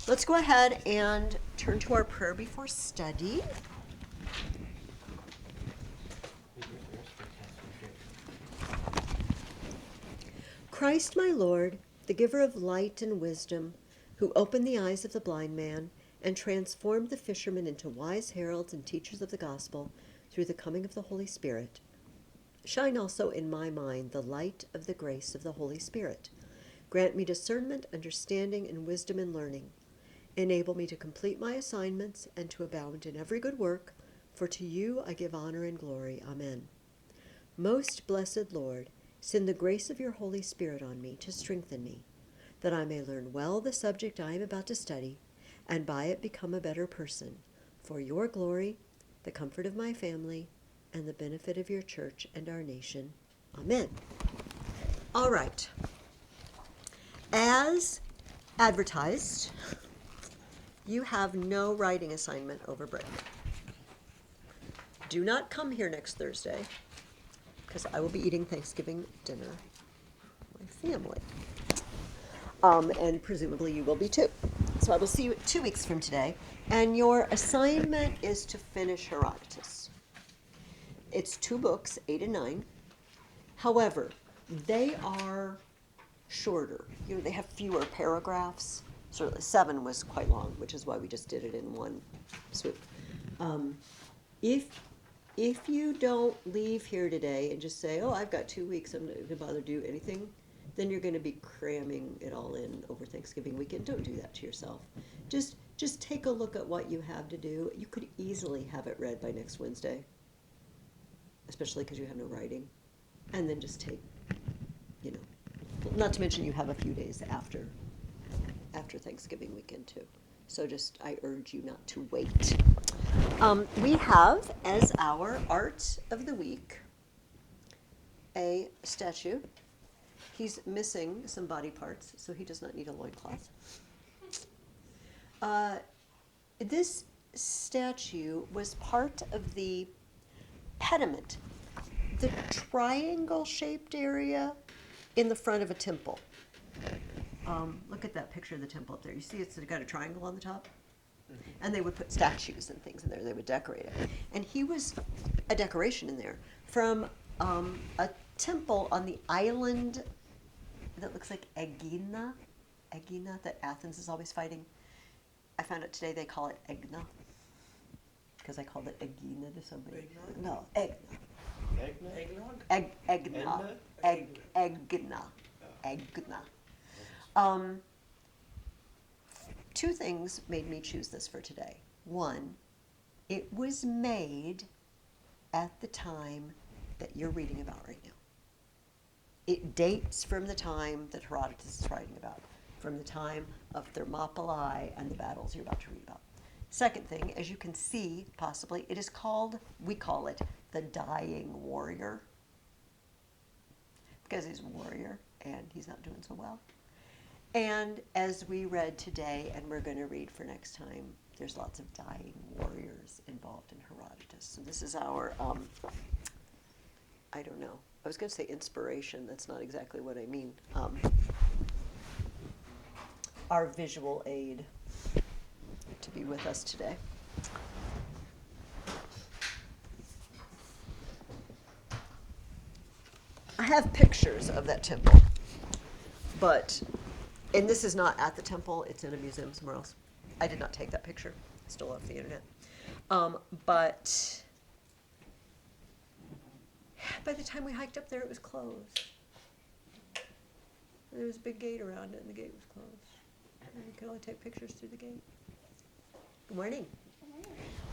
Let's go ahead and turn to our prayer before study. Christ, my Lord, the giver of light and wisdom, who opened the eyes of the blind man and transformed the fishermen into wise heralds and teachers of the gospel through the coming of the Holy Spirit, shine also in my mind the light of the grace of the Holy Spirit. Grant me discernment, understanding, and wisdom in learning. Enable me to complete my assignments and to abound in every good work, for to you I give honor and glory. Amen. Most blessed Lord, send the grace of your Holy Spirit on me to strengthen me, that I may learn well the subject I am about to study, and by it become a better person, for your glory, the comfort of my family, and the benefit of your church and our nation. Amen. All right. As advertised, you have no writing assignment over break. Do not come here next Thursday, because I will be eating Thanksgiving dinner with my family. And presumably you will be too. So I will see you 2 weeks from today. And your assignment is to finish Herodotus. It's 2 books, 8 and 9. However, they are shorter. You know, they have fewer paragraphs. So 7 was quite long, which is why we just did it in one swoop. If you don't leave here today and just say, oh, I've got 2 weeks, I'm not going to bother to do anything, then you're going to be cramming it all in over Thanksgiving weekend. Don't do that to yourself. Just take a look at what you have to do. You could easily have it read by next Wednesday, especially because you have no writing. And then just take, you know, not to mention you have a few days after Thanksgiving weekend too. So I urge you not to wait. We have as our art of the week a statue. He's missing some body parts, so he does not need a loincloth. This statue was part of the pediment, the triangle-shaped area in the front of a temple. Look at that picture of the temple up there. You see it's got a triangle on the top? And they would put statues and things in there. They would decorate it. And he was a decoration in there from a temple on the island that looks like Aegina, that Athens is always fighting. I found out today they call it Egna, because I called it Aegina to somebody. Eggnog? No, Egna. Eggnog? Egna. Egna. 2 things made me choose this for today. 1, it was made at the time that you're reading about right now. It dates from the time that Herodotus is writing about, from the time of Thermopylae and the battles you're about to read about. Second thing, as you can see, possibly, it is called, we call it, the Dying Warrior, because he's a warrior and he's not doing so well. And as we read today, and we're going to read for next time, there's lots of dying warriors involved in Herodotus. So this is our, I don't know, I was going to say inspiration. That's not exactly what I mean. Our visual aid to be with us today. I have pictures of that temple, and this is not at the temple, it's in a museum somewhere else. I did not take that picture, still off the internet. But by the time we hiked up there, it was closed. There was a big gate around it, and the gate was closed. And you could only take pictures through the gate. Good morning.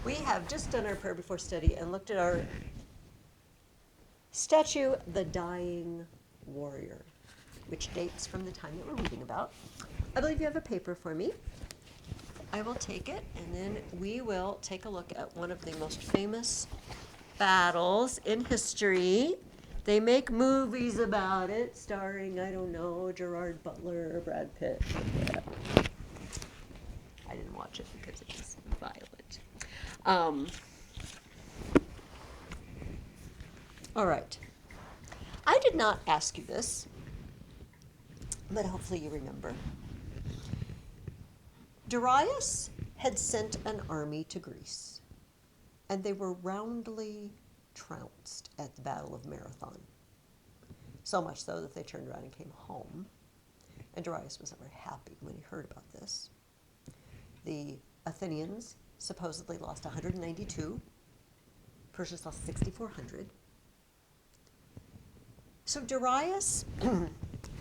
We have just done our prayer before study and looked at our statue, the Dying Warrior, which dates from the time that we're reading about. I believe you have a paper for me. I will take it, and then we will take a look at one of the most famous battles in history. They make movies about it, starring, I don't know, Gerard Butler or Brad Pitt. I didn't watch it because it was violent. All right. I did not ask you this, but hopefully you remember. Darius had sent an army to Greece, and they were roundly trounced at the Battle of Marathon. So much so that they turned around and came home. And Darius was not very happy when he heard about this. The Athenians supposedly lost 192. Persians lost 6,400. So Darius,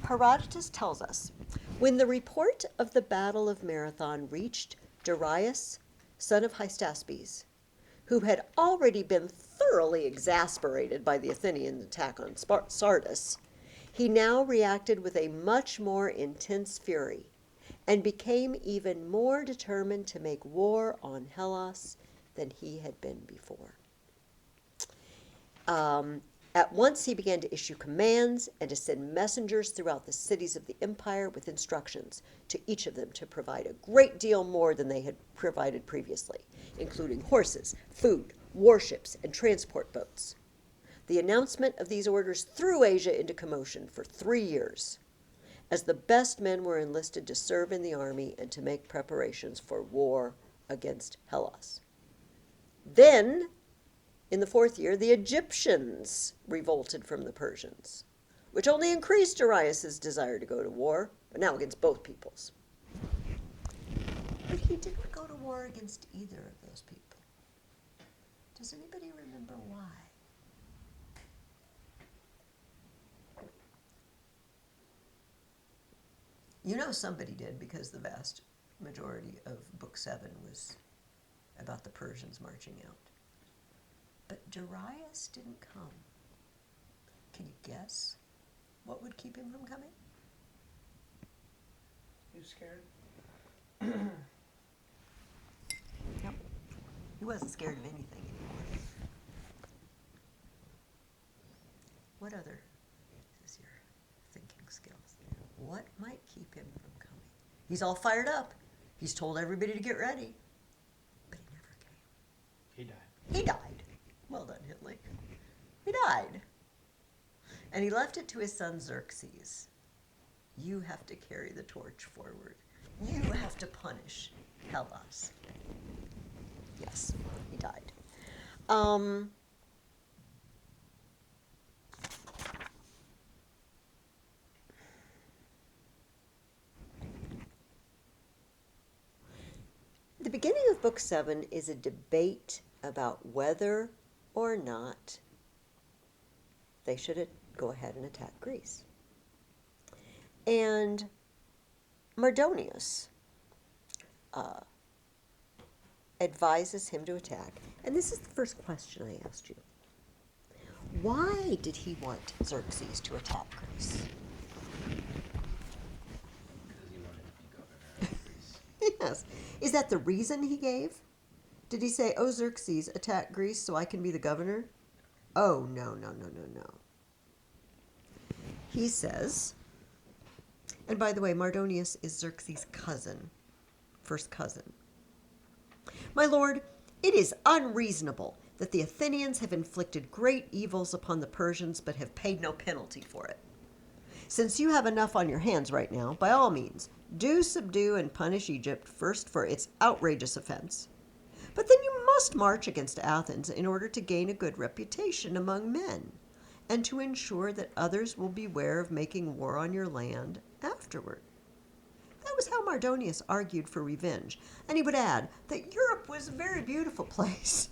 Herodotus tells us, when the report of the Battle of Marathon reached Darius, son of Hystaspes, who had already been thoroughly exasperated by the Athenian attack on Sardis, he now reacted with a much more intense fury and became even more determined to make war on Hellas than he had been before. At once he began to issue commands and to send messengers throughout the cities of the empire with instructions to each of them to provide a great deal more than they had provided previously, including horses, food, warships, and transport boats. The announcement of these orders threw Asia into commotion for 3 years, as the best men were enlisted to serve in the army and to make preparations for war against Hellas. Then, in the 4th year, the Egyptians revolted from the Persians, which only increased Darius's desire to go to war, but now against both peoples. But he didn't go to war against either of those people. Does anybody remember why? You know somebody did, because the vast majority of Book 7 was about the Persians marching out. But Darius didn't come. Can you guess what would keep him from coming? He was scared. No. He wasn't scared of anything anymore. What other is your thinking skills? What might keep him from coming? He's all fired up. He's told everybody to get ready. But he never came. He died. He died. Well done, Hitler. He died. And he left it to his son Xerxes. You have to carry the torch forward. You have to punish Hellas. Yes, he died. The beginning of Book 7 is a debate about whether or not they should go ahead and attack Greece. And Mardonius advises him to attack. And this is the first question I asked you. Why did he want Xerxes to attack Greece? Because he wanted to be governor of Greece. Yes. Is that the reason he gave? Did he say, "Oh, Xerxes, attack Greece so I can be the governor"? Oh, no. He says, and by the way, Mardonius is Xerxes' cousin, first cousin. "My lord, it is unreasonable that the Athenians have inflicted great evils upon the Persians but have paid no penalty for it. Since you have enough on your hands right now, by all means, do subdue and punish Egypt first for its outrageous offense. But then you must march against Athens in order to gain a good reputation among men, and to ensure that others will beware of making war on your land afterward." That was how Mardonius argued for revenge, and he would add that Europe was a very beautiful place.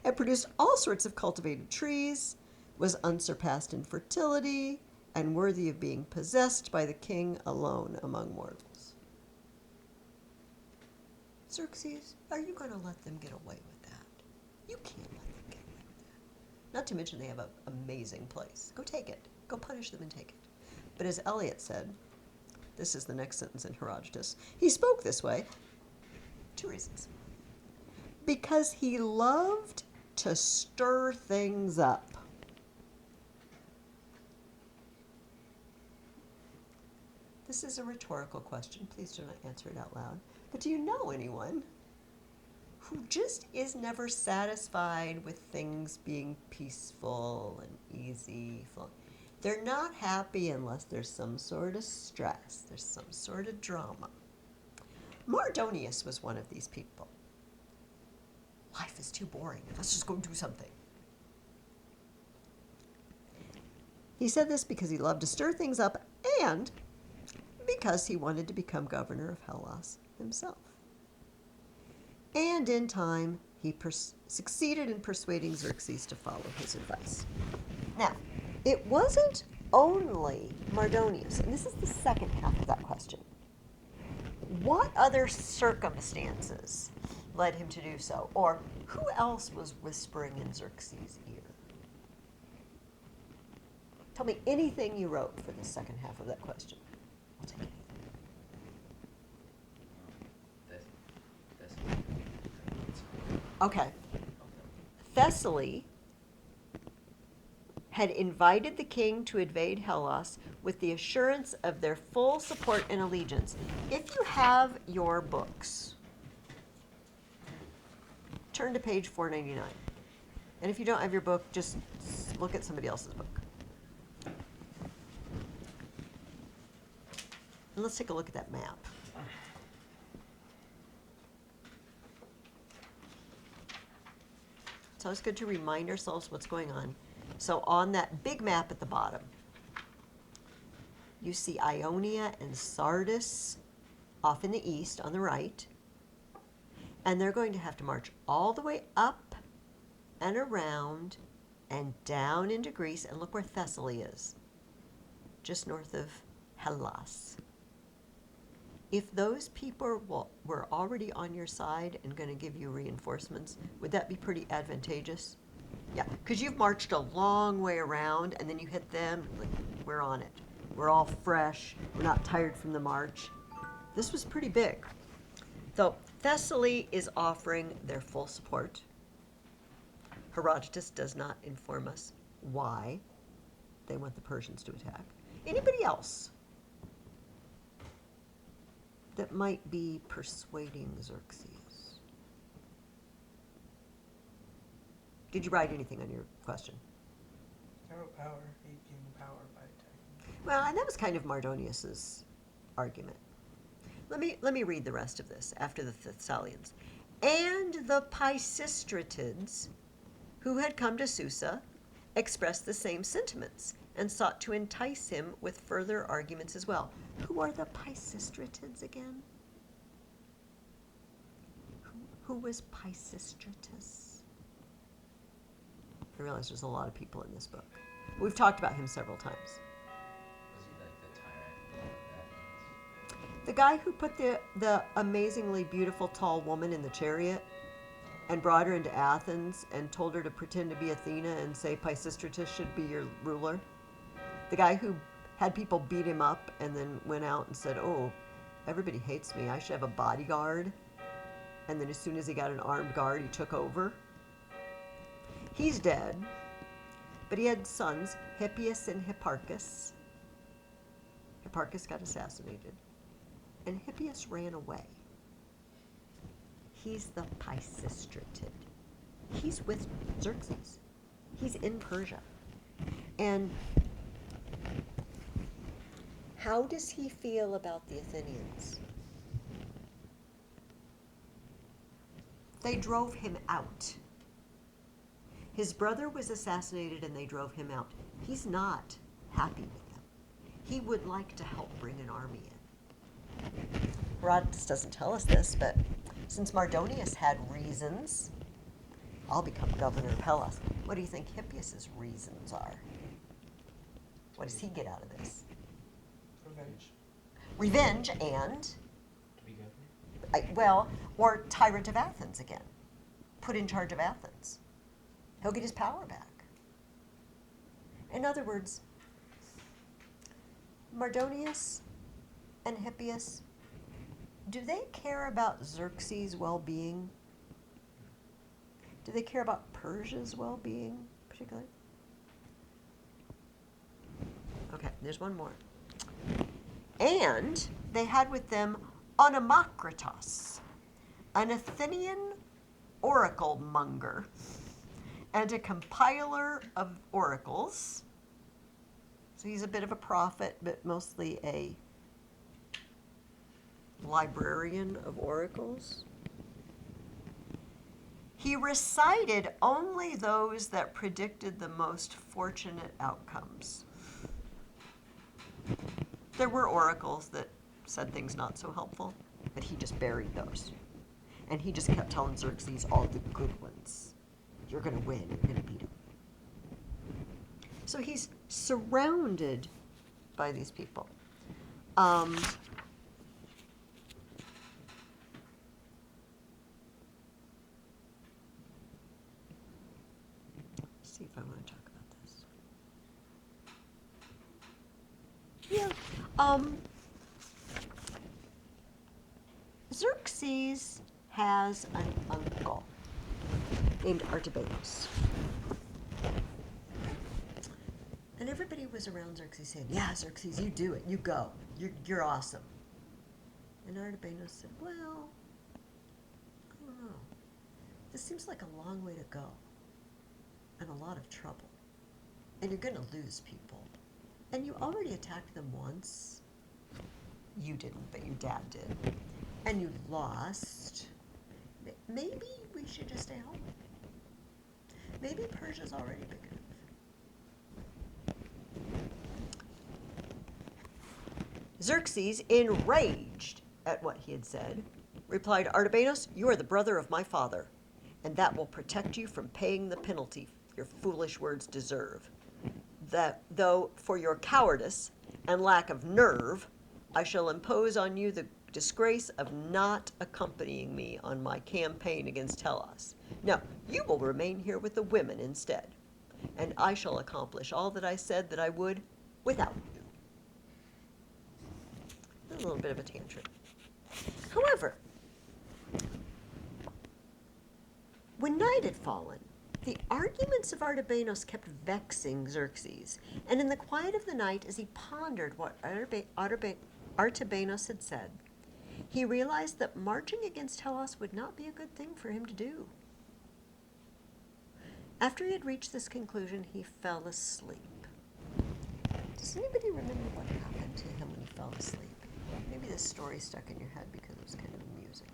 It produced all sorts of cultivated trees, was unsurpassed in fertility, and worthy of being possessed by the king alone among mortals. Xerxes, are you going to let them get away with that? You can't let them get away with that. Not to mention they have an amazing place. Go take it. Go punish them and take it. But as Eliot said, this is the next sentence in Herodotus, he spoke this way, 2 reasons. Because he loved to stir things up. This is a rhetorical question. Please do not answer it out loud. But do you know anyone who just is never satisfied with things being peaceful and easy? They're not happy unless there's some sort of stress, there's some sort of drama. Mardonius was one of these people. Life is too boring. Let's just go do something. He said this because he loved to stir things up and because he wanted to become governor of Hellas himself. And in time, he succeeded in persuading Xerxes to follow his advice. Now, it wasn't only Mardonius, and this is the second half of that question. What other circumstances led him to do so? Or who else was whispering in Xerxes' ear? Tell me anything you wrote for the second half of that question. I'll take anything. Okay. Thessaly had invited the king to invade Hellas with the assurance of their full support and allegiance. If you have your books, turn to page 499. And if you don't have your book, just look at somebody else's book. And let's take a look at that map. It's always good to remind ourselves what's going on. So on that big map at the bottom, you see Ionia and Sardis off in the east on the right. And they're going to have to march all the way up and around and down into Greece. And look where Thessaly is, just north of Hellas. If those people were already on your side and going to give you reinforcements, would that be pretty advantageous? Yeah, because you've marched a long way around and then you hit them, like, we're on it. We're all fresh. We're not tired from the march. This was pretty big. So Thessaly is offering their full support. Herodotus does not inform us why they want the Persians to attack. Anybody else that might be persuading Xerxes? Did you write anything on your question? I wrote power. He gained power by attacking. Well, and that was kind of Mardonius's argument. Let me read the rest of this after the Thessalians. And the Pisistratids, who had come to Susa, expressed the same sentiments and sought to entice him with further arguments as well. Who are the Pisistratids again? Who was Pisistratus? I realize there's a lot of people in this book. We've talked about him several times. Was he like the tyrant of Athens? The guy who put the amazingly beautiful tall woman in the chariot and brought her into Athens and told her to pretend to be Athena and say Pisistratus should be your ruler. The guy who had people beat him up and then went out and said, oh, everybody hates me. I should have a bodyguard. And then as soon as he got an armed guard, he took over. He's dead. But he had sons, Hippias and Hipparchus. Hipparchus got assassinated. And Hippias ran away. He's the Pisistratid. He's with Xerxes. He's in Persia. And how does he feel about the Athenians? They drove him out. His brother was assassinated and they drove him out. He's not happy with them. He would like to help bring an army in. Herodotus doesn't tell us this, but since Mardonius had reasons, I'll become governor of Hellas. What do you think Hippias' reasons are? What does he get out of this? Revenge. Revenge and, To be governor. or tyrant of Athens again. Put in charge of Athens. He'll get his power back. In other words, Mardonius and Hippias, do they care about Xerxes' well-being? Do they care about Persia's well-being, particularly? Okay, there's one more. And they had with them Onomakritos, an Athenian oracle monger, and a compiler of oracles. So he's a bit of a prophet, but mostly a librarian of oracles. He recited only those that predicted the most fortunate outcomes. There were oracles that said things not so helpful, but he just buried those. And he just kept telling Xerxes all the good ones. You're going to win. You're going to beat him. So he's surrounded by these people. Let's see if I want to talk about this. Yeah. Xerxes has an uncle named Artabanos. And everybody was around Xerxes saying, yeah, Xerxes, you do it. You go. You're awesome. And Artabanos said, well, I don't know. This seems like a long way to go and a lot of trouble. And you're going to lose people. And you already attacked them once. You didn't, but your dad did. And you lost. Maybe we should just stay home. Maybe Persia's already big enough. Xerxes, enraged at what he had said, replied, Artabanos, you are the brother of my father, and that will protect you from paying the penalty your foolish words deserve. That, though for your cowardice and lack of nerve, I shall impose on you the disgrace of not accompanying me on my campaign against Hellas. No, you will remain here with the women instead, and I shall accomplish all that I said that I would without you. A little bit of a tantrum. However, when night had fallen, the arguments of Artabanos kept vexing Xerxes, and in the quiet of the night, as he pondered what Artabanos had said, he realized that marching against Hellas would not be a good thing for him to do. After he had reached this conclusion, he fell asleep. Does anybody remember what happened to him when he fell asleep? Maybe this story stuck in your head because it was kind of amusing.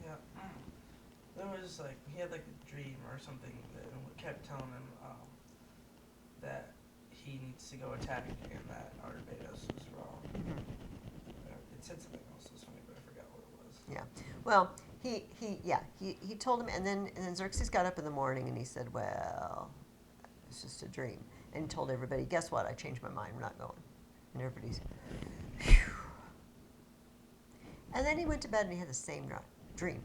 Yeah. There was like, he had like a dream or something that kept telling him that he needs to go attack and that Artabanos was wrong. Mm-hmm. It said something else this funny, but I forgot what it was. Yeah. Well, he told him, and then Xerxes got up in the morning and he said, well, it's just a dream. And he told everybody, guess what? I changed my mind. We're not going. And everybody's, phew. And then he went to bed and he had the same dream.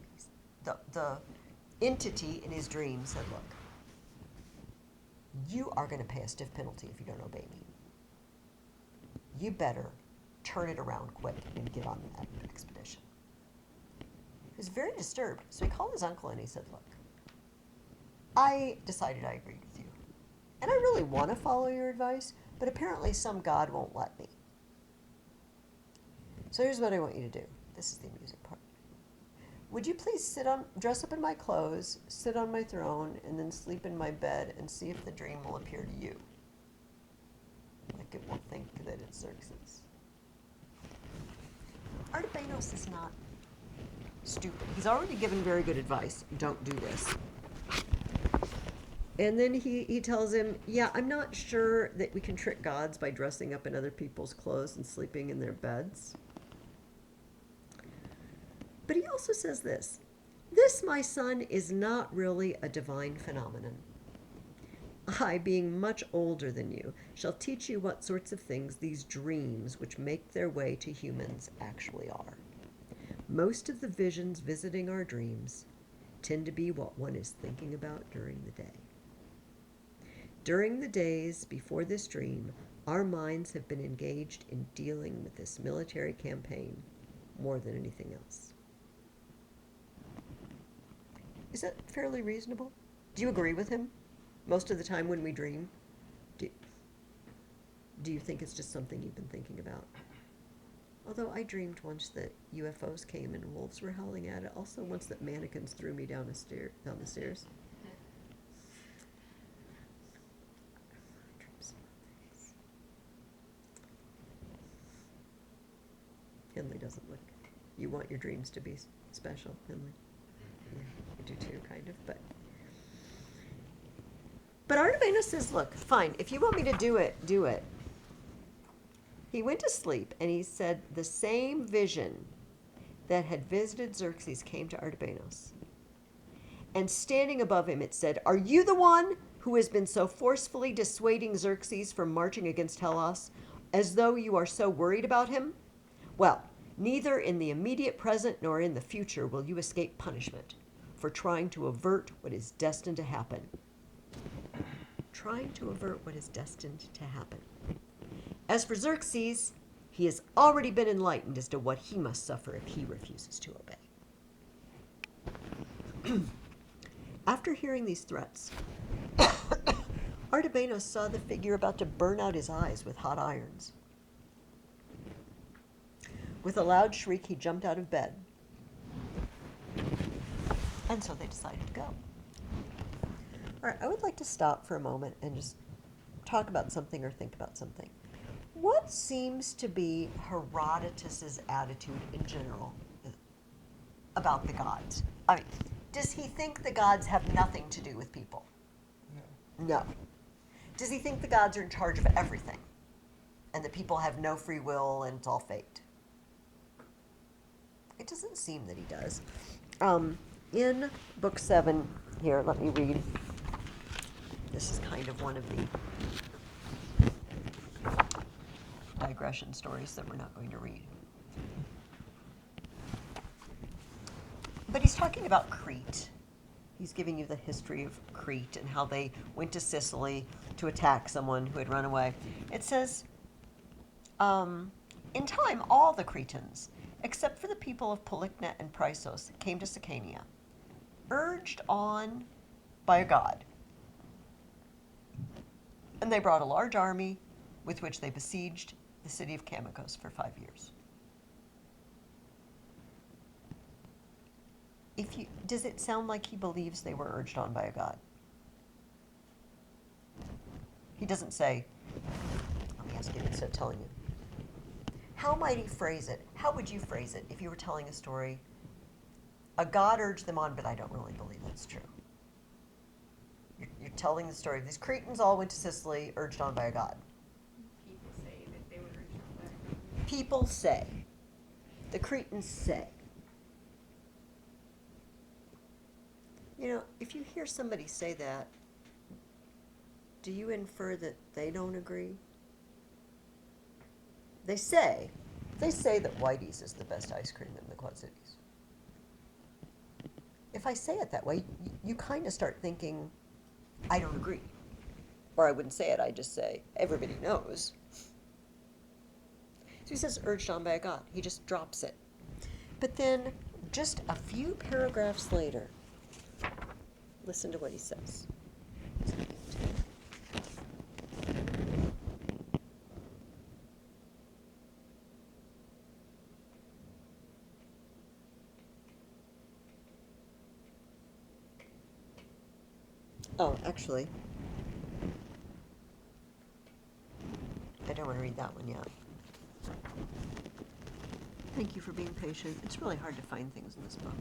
The entity in his dream said, look, you are going to pay a stiff penalty if you don't obey me. You better turn it around quick and get on that expedition. He was very disturbed, so he called his uncle and he said, look, I decided I agreed with you. And I really want to follow your advice, but apparently some god won't let me. So here's what I want you to do. This is the amusing part. Would you please dress up in my clothes, sit on my throne, and then sleep in my bed and see if the dream will appear to you? Like it will think that it's Xerxes. Artabanos is not stupid. He's already given very good advice. Don't do this. And then he tells him, yeah, I'm not sure that we can trick gods by dressing up in other people's clothes and sleeping in their beds. But he also says this, my son, is not really a divine phenomenon. I, being much older than you, shall teach you what sorts of things these dreams which make their way to humans actually are. Most of the visions visiting our dreams tend to be what one is thinking about during the day. During the days before this dream, our minds have been engaged in dealing with this military campaign more than anything else. Is that fairly reasonable? Do you agree with him? Most of the time when we dream, do you think it's just something you've been thinking about? Although I dreamed once that UFOs came and wolves were howling at it. Also once that mannequins threw me down the stairs. Henley doesn't look want your dreams to be special, and yeah, I do too, kind of, but Artabanus says, look, fine, if you want me to do it, do it. He went to sleep, and he said the same vision that had visited Xerxes came to Artabanus. And standing above him, it said, "Are you the one who has been so forcefully dissuading Xerxes from marching against Hellas, as though you are so worried about him? Well, neither in the immediate present nor in the future will you escape punishment for trying to avert what is destined to happen." Trying to avert what is destined to happen. As for Xerxes, he has already been enlightened as to what he must suffer if he refuses to obey. After hearing these threats, Artabanus saw the figure about to burn out his eyes with hot irons. With a loud shriek, he jumped out of bed. And so they decided to go. All right, I would like to stop for a moment and just talk about something or think about something. What seems to be Herodotus's attitude in general about the gods? I mean, does he think the gods have nothing to do with people? No. Does he think the gods are in charge of everything and that people have no free will and it's all fate? It doesn't seem that he does. In book 7, here, let me read. This is kind of one of the digression stories that we're not going to read. But he's talking about Crete. He's giving you the history of Crete and how they went to Sicily to attack someone who had run away. It says, in time, all the Cretans, except for the people of Polycna and Prisos, came to Sicania, urged on by a god. And they brought a large army with which they besieged the city of Kamikos for 5 years. Does it sound like he believes they were urged on by a god? He doesn't say, let me ask you instead of telling you. How might he phrase it? How would you phrase it if you were telling a story? A god urged them on, but I don't really believe that's true. You're telling the story. These Cretans all went to Sicily, urged on by a god. People say that they were urged on by a god. People say. The Cretans say. You know, if you hear somebody say that, do you infer that they don't agree? They say that Whitey's is the best ice cream in the Quad Cities. If I say it that way, you kind of start thinking, I don't agree. Or I wouldn't say it, I'd just say, everybody knows. So he says, urged on by a god. He just drops it. But then, just a few paragraphs later, listen to what he says. Oh, actually, I don't want to read that one yet. Thank you for being patient. It's really hard to find things in this book.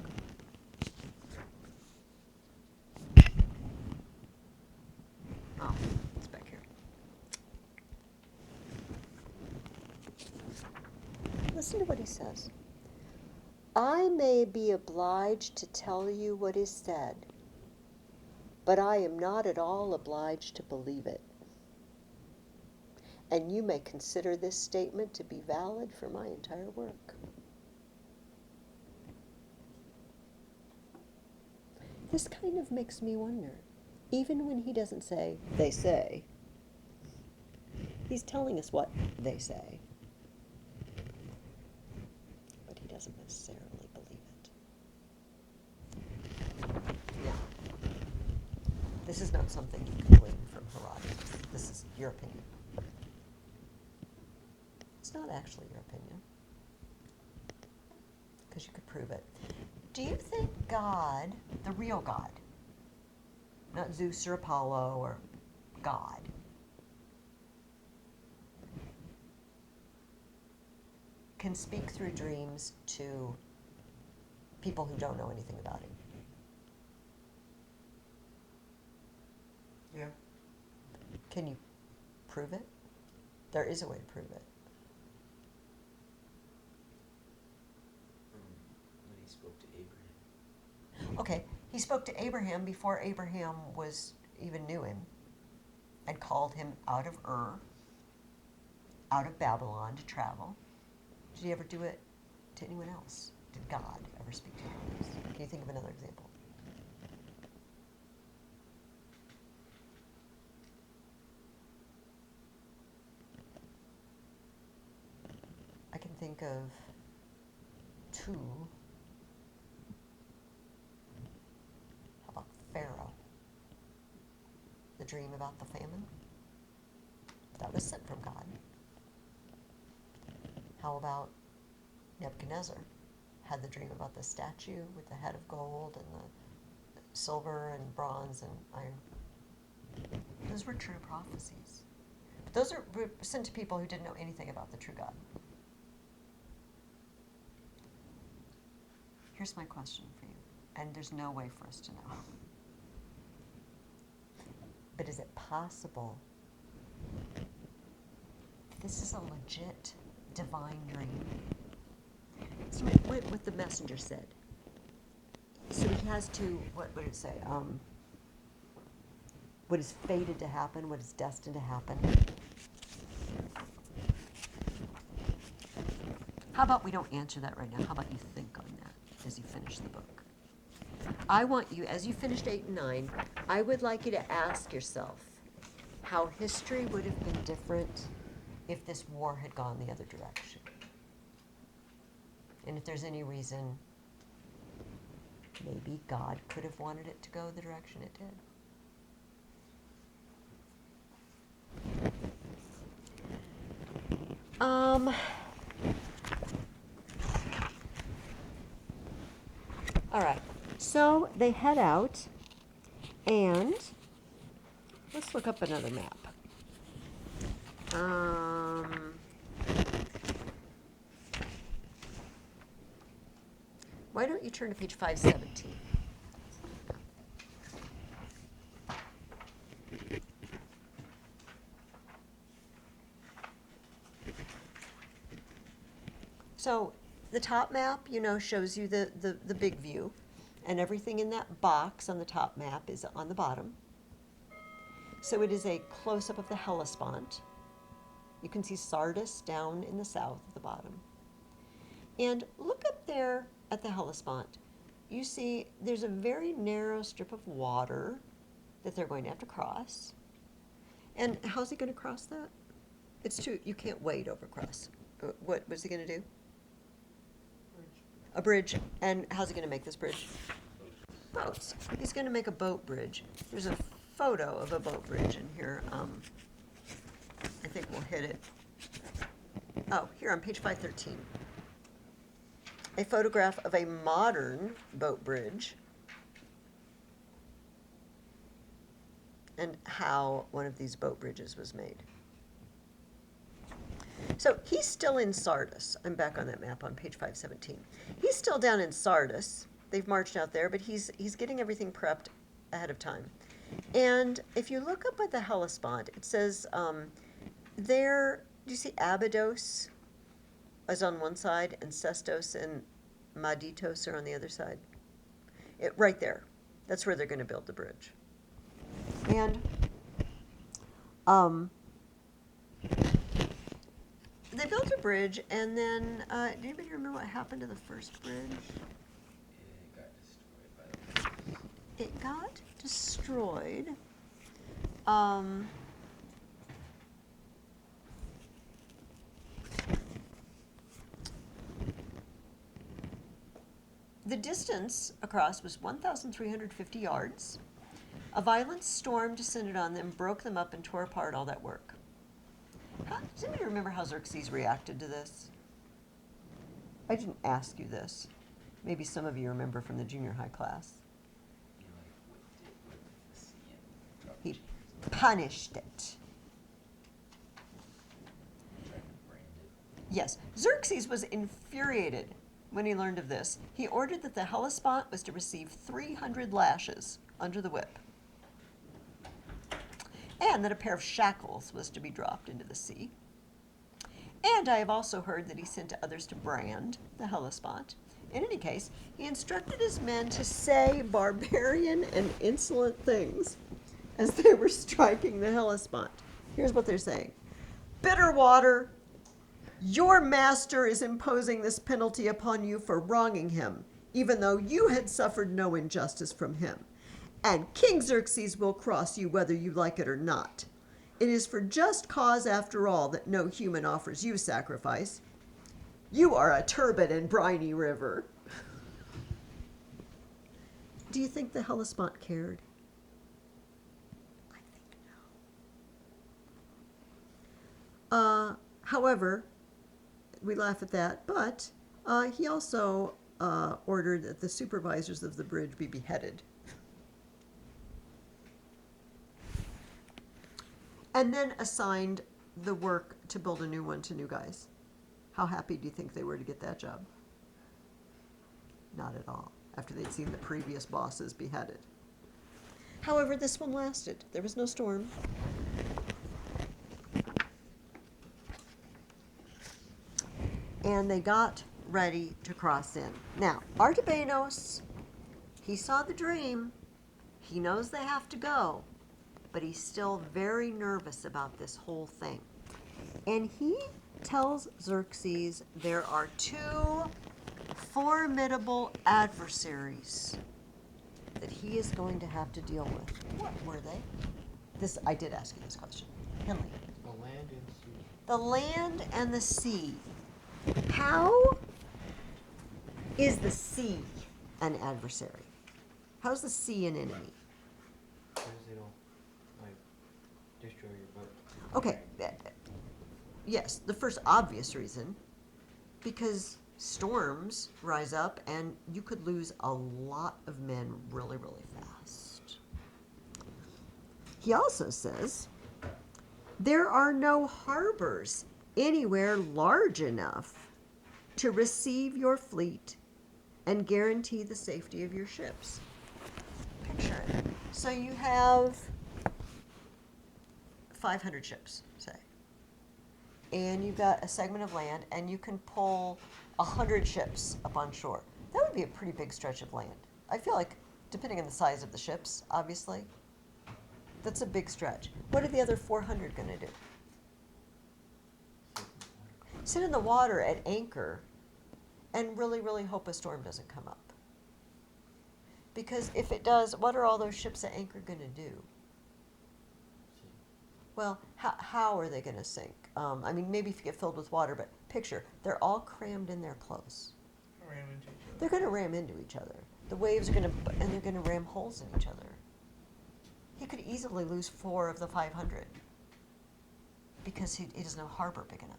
Oh, it's back here. Listen to what he says. I may be obliged to tell you what is said, but I am not at all obliged to believe it. And you may consider this statement to be valid for my entire work. This kind of makes me wonder, even when he doesn't say, they say, he's telling us what they say, but he doesn't necessarily believe it. Yeah. This is not something you can glean from Herodotus. This is your opinion. It's not actually your opinion, because you could prove it. Do you think God, the real God, not Zeus or Apollo or God, can speak through dreams to people who don't know anything about him. Yeah. Can you prove it? There is a way to prove it. When he spoke to Abraham. Okay, he spoke to Abraham before Abraham even knew him, and called him out of Ur, out of Babylon to travel. Did he ever do it to anyone else? Did God ever speak to anyone else? Can you think of another example? I can think of two. How about Pharaoh? The dream about the famine? That was sent from God. How about Nebuchadnezzar? Had the dream about the statue with the head of gold and the silver and bronze and iron. Those were true prophecies. But those were sent to people who didn't know anything about the true God. Here's my question for you, and there's no way for us to know. But is it possible that this is a legit divine dream? So what the messenger said. So he has to, what did it say? What is fated to happen, what is destined to happen. How about we don't answer that right now? How about you think on that as you finish the book? I want you, as you finished 8 and 9, I would like you to ask yourself how history would have been different if this war had gone the other direction. And if there's any reason maybe God could have wanted it to go the direction it did. All right, so they head out, and let's look up another map. Why don't you turn to page 517? So the top map, shows you the big view, and everything in that box on the top map is on the bottom. So it is a close-up of the Hellespont. You can see Sardis down in the south at the bottom. And look up there at the Hellespont. You see there's a very narrow strip of water that they're going to have to cross. And how's he going to cross that? You can't wade over cross. What was he going to do? A bridge. And how's he going to make this bridge? Boats. He's going to make a boat bridge. There's a photo of a boat bridge in here. I think we'll hit it. Oh, here on page 513. A photograph of a modern boat bridge and how one of these boat bridges was made. So he's still in Sardis. I'm back on that map on page 517. He's still down in Sardis. They've marched out there, but he's getting everything prepped ahead of time. And if you look up at the Hellespont, it says there, do you see Abydos is on one side and Sestos and Maditos are on the other side? Right there. That's where they're going to build the bridge. And they built a bridge, and then, do anybody remember what happened to the first bridge? It got destroyed by the It got destroyed. The distance across was 1,350 yards. A violent storm descended on them, broke them up, and tore apart all that work. Does anybody remember how Xerxes reacted to this? I didn't ask you this. Maybe some of you remember from the junior high class. He punished it. Yes, Xerxes was infuriated when he learned of this, he ordered that the Hellespont was to receive 300 lashes under the whip, and that a pair of shackles was to be dropped into the sea. And I have also heard that he sent others to brand the Hellespont. In any case, he instructed his men to say barbarian and insolent things as they were striking the Hellespont. Here's what they're saying. Bitter water, your master is imposing this penalty upon you for wronging him, even though you had suffered no injustice from him. And King Xerxes will cross you whether you like it or not. It is for just cause, after all, that no human offers you sacrifice. You are a turbid and briny river. Do you think the Hellespont cared? I think no. However, we laugh at that, but he also ordered that the supervisors of the bridge be beheaded. And then assigned the work to build a new one to new guys. How happy do you think they were to get that job? Not at all, after they'd seen the previous bosses beheaded. However, this one lasted. There was no storm. And they got ready to cross in. Now, Artabanos, he saw the dream. He knows they have to go, but he's still very nervous about this whole thing. And he tells Xerxes there are two formidable adversaries that he is going to have to deal with. What were they? I did ask you this question. Henley. The land and sea. The land and the sea. How is the sea an adversary? How's the sea an enemy? Because they don't, like, destroy your boat. Okay, yes, the first obvious reason, because storms rise up and you could lose a lot of men really, really fast. He also says, there are no harbors anywhere large enough to receive your fleet and guarantee the safety of your ships. Picture it. So you have 500 ships, say, and you've got a segment of land, and you can pull 100 ships up on shore. That would be a pretty big stretch of land. I feel like, depending on the size of the ships, obviously, that's a big stretch. What are the other 400 going to do? Sit in the water at anchor and really, really hope a storm doesn't come up. Because if it does, what are all those ships at anchor going to do? Well, how are they going to sink? I mean, maybe if you get filled with water, but picture, they're all crammed in there close. Ram into each other. They're going to ram into each other. The waves are going to, and they're going to ram holes in each other. He could easily lose 4 of the 500 because he doesn't have a harbor big enough.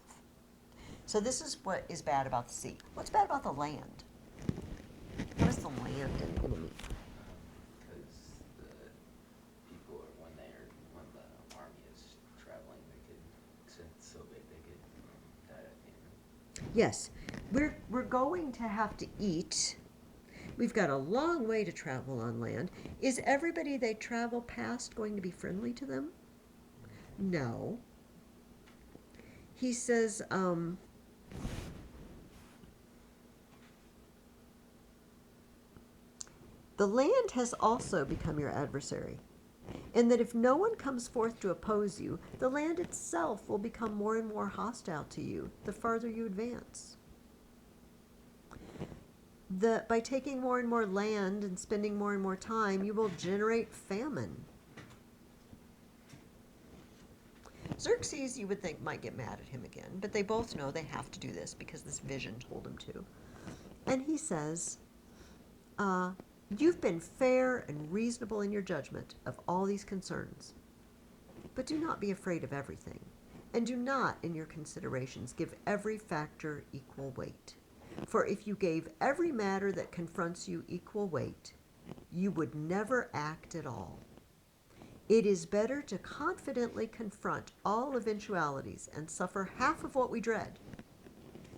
So this is what is bad about the sea. What's bad about the land? What is the land an enemy? Because the people are, when the army is traveling, since it's so big, they could die at the end. Yes, we're going to have to eat. We've got a long way to travel on land. Is everybody they travel past going to be friendly to them? No. He says, the land has also become your adversary, in that if no one comes forth to oppose you, the land itself will become more and more hostile to you the farther you advance. By taking more and more land and spending more and more time, you will generate famine. Xerxes, you would think, might get mad at him again, but they both know they have to do this because this vision told them to. And he says, you've been fair and reasonable in your judgment of all these concerns, but do not be afraid of everything, and do not, in your considerations, give every factor equal weight. For if you gave every matter that confronts you equal weight, you would never act at all. It is better to confidently confront all eventualities and suffer half of what we dread,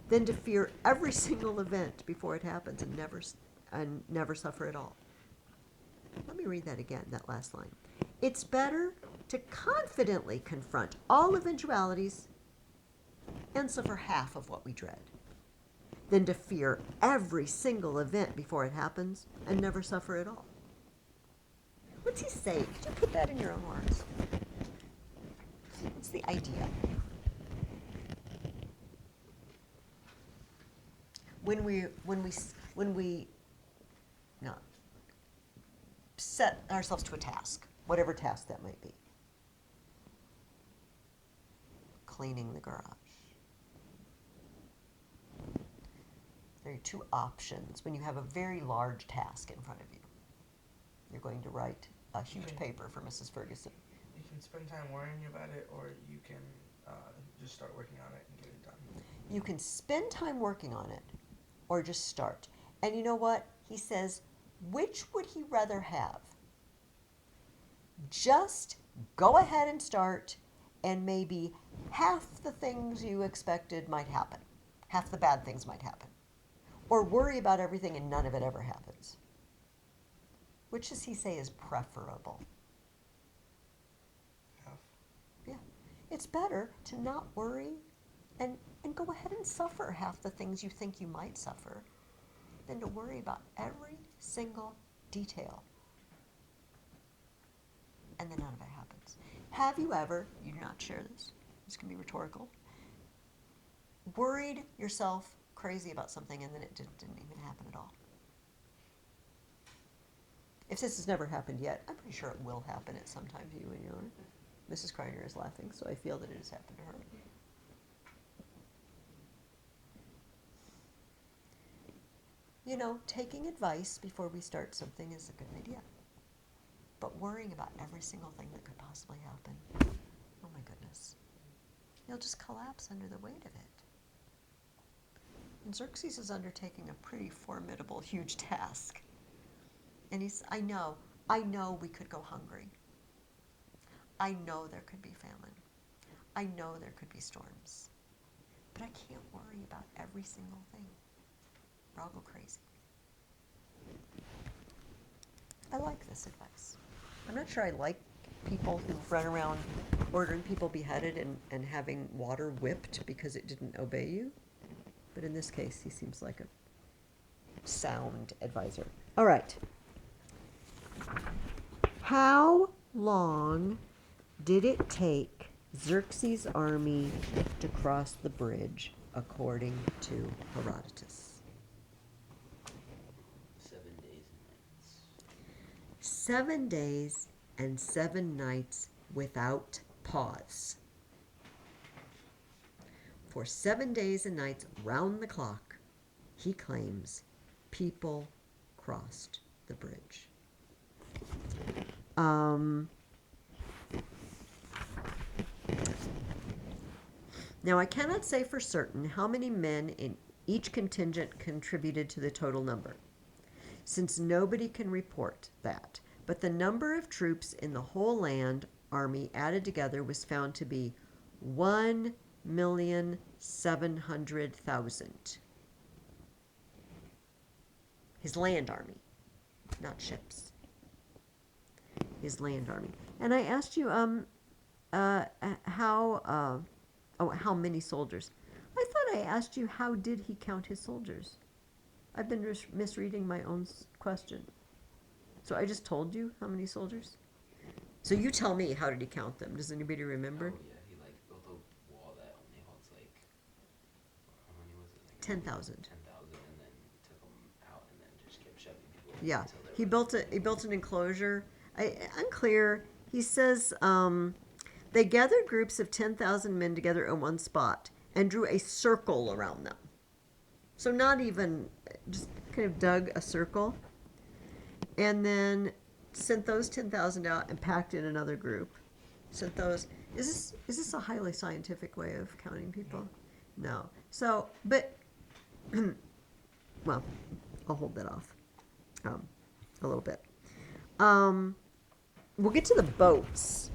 than to fear every single event before it happens and never suffer at all. Let me read that again, that last line. It's better to confidently confront all eventualities and suffer half of what we dread than to fear every single event before it happens and never suffer at all. What's he say? Could you put that in your own words? What's the idea? When we no, set ourselves to a task, whatever task that might be. Cleaning the garage. There are two options when you have a very large task in front of you. You're going to write a huge paper for Mrs. Ferguson. You can spend time worrying about it, or you can just start working on it and get it done. You can spend time working on it or just start. And you know what? He says, which would he rather have? Just go ahead and start, and maybe half the things you expected might happen. Half the bad things might happen. Or worry about everything and none of it ever happens. Which does he say is preferable? Half. Yeah. It's better to not worry and go ahead and suffer half the things you think you might suffer than to worry about every single detail. And then none of it happens. Have you ever, you do not share this can be rhetorical, worried yourself crazy about something and then it didn't even happen at all? If this has never happened yet, I'm pretty sure it will happen at some time to you and your owner. Mrs. Kreiner is laughing, so I feel that it has happened to her. You know, taking advice before we start something is a good idea. But worrying about every single thing that could possibly happen, oh my goodness, you'll just collapse under the weight of it. And Xerxes is undertaking a pretty formidable, huge task. And I know we could go hungry. I know there could be famine. I know there could be storms. But I can't worry about every single thing. Or I'll go crazy. I like this advice. I'm not sure I like people who run around ordering people beheaded and having water whipped because it didn't obey you. But in this case, he seems like a sound advisor. All right. How long did it take Xerxes' army to cross the bridge, according to Herodotus? 7 days and nights. 7 days and 7 nights without pause. For 7 days and nights round the clock, he claims people crossed the bridge. Now, I cannot say for certain how many men in each contingent contributed to the total number, since nobody can report that. But the number of troops in the whole land army added together was found to be 1,700,000. His land army, not ships. His land army. And I asked you how many soldiers. I thought I asked you how did he count his soldiers. I've been misreading my own question. So I just told you how many soldiers. So you tell me, how did he count them? Does anybody remember? Oh, yeah, he built a wall that only holds how many was it? 10,000. 10,000, and then took them out, and then just kept shoving people. Yeah, until they he were- built an enclosure. Unclear. He says they gathered groups of 10,000 men together in one spot and drew a circle around them. So not even, just kind of dug a circle, and then sent those 10,000 out and packed in another group. Sent those. Is this a highly scientific way of counting people? No. So, but well, I'll hold that off a little bit. We'll get to the boats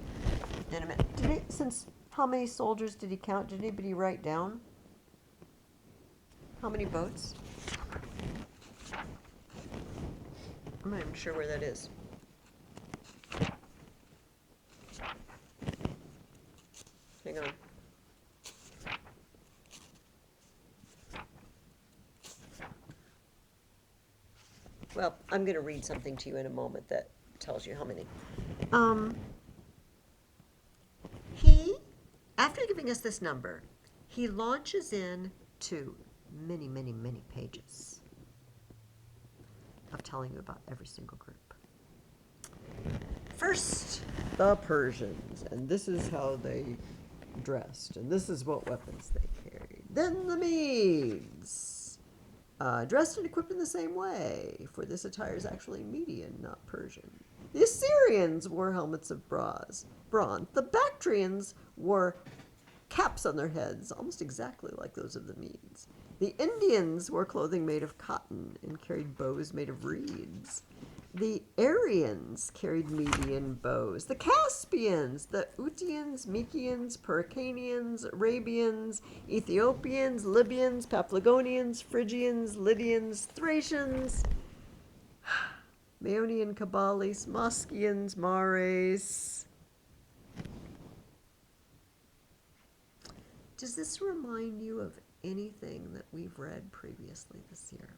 in a minute. Since how many soldiers did he count? Did anybody write down? How many boats? I'm not even sure where that is. Hang on. Well, I'm going to read something to you in a moment that tells you how many. He, after giving us this number, he launches in to many, many, many pages of telling you about every single group. First, the Persians, and this is how they dressed, and this is what weapons they carried. Then the Medes, dressed and equipped in the same way, for this attire is actually Median, not Persian. The Assyrians wore helmets of bronze. The Bactrians wore caps on their heads, almost exactly like those of the Medes. The Indians wore clothing made of cotton and carried bows made of reeds. The Aryans carried Median bows. The Caspians, the Utians, Mykians, Pericanians, Arabians, Ethiopians, Libyans, Paphlagonians, Phrygians, Lydians, Thracians, Maeonian Kabalis, Moskians, Mares. Does this remind you of anything that we've read previously this year?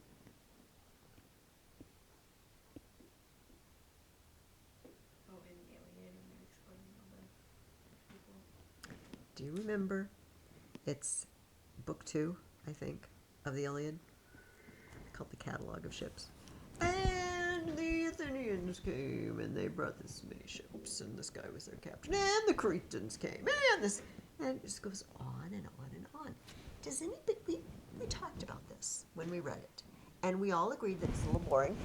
Oh, and Alien, and they're explaining all the people. Do you remember? It's book 2, I think, of the Iliad, called the Catalog of Ships. And the Athenians came, and they brought this many ships, and this guy was their captain, and the Cretans came, and it just goes on and on and on. Does anybody, we talked about this when we read it, and we all agreed that it's a little boring,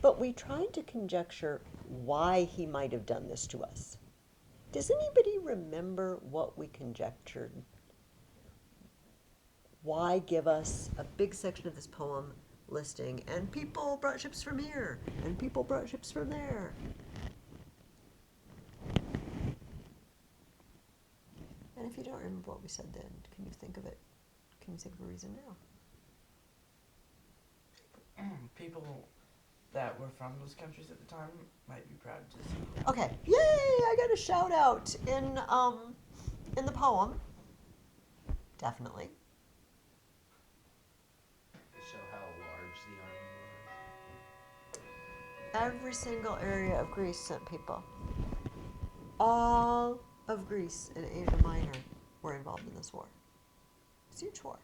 but we tried to conjecture why he might have done this to us. Does anybody remember what we conjectured? Why give us a big section of this poem listing, and people brought ships from here, and people brought ships from there? And if you don't remember what we said then, can you think of it? Can you think of a reason now? People that were from those countries at the time might be proud to see. Okay, yay! I got a shout out in the poem. Definitely. To show how large the army was. Every single area of Greece sent people. All of Greece and Asia Minor were involved in this war. It's a huge war.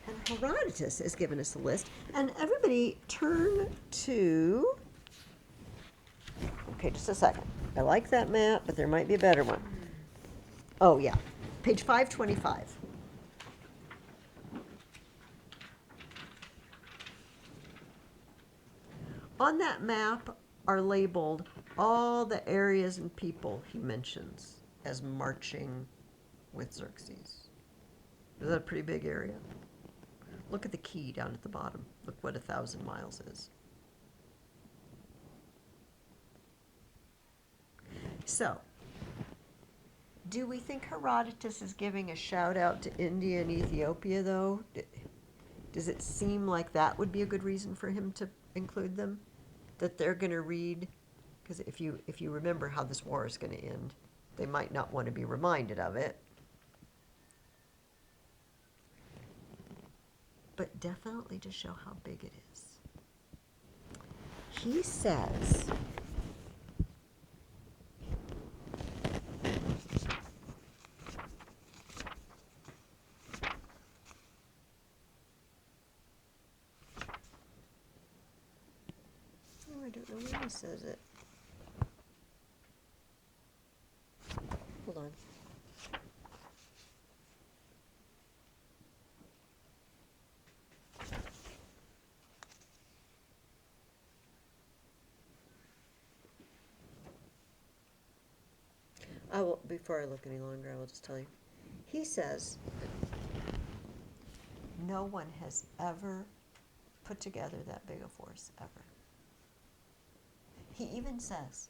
And Herodotus has given us a list. And everybody turn to... Okay, just a second. I like that map, but there might be a better one. Oh, yeah. Page 525. On that map are labeled all the areas and people he mentions as marching with Xerxes. Is that a pretty big area? Look at the key down at the bottom. Look what 1,000 miles is. So, do we think Herodotus is giving a shout out to India and Ethiopia, though? Does it seem like that would be a good reason for him to include them? That they're going to read? Because if you remember how this war is going to end, they might not want to be reminded of it. But definitely to show how big it is. He says, oh, I don't know where he says it. Hold on. I will, before I look any longer, I will just tell you. He says, no one has ever put together that big a force, ever. He even says,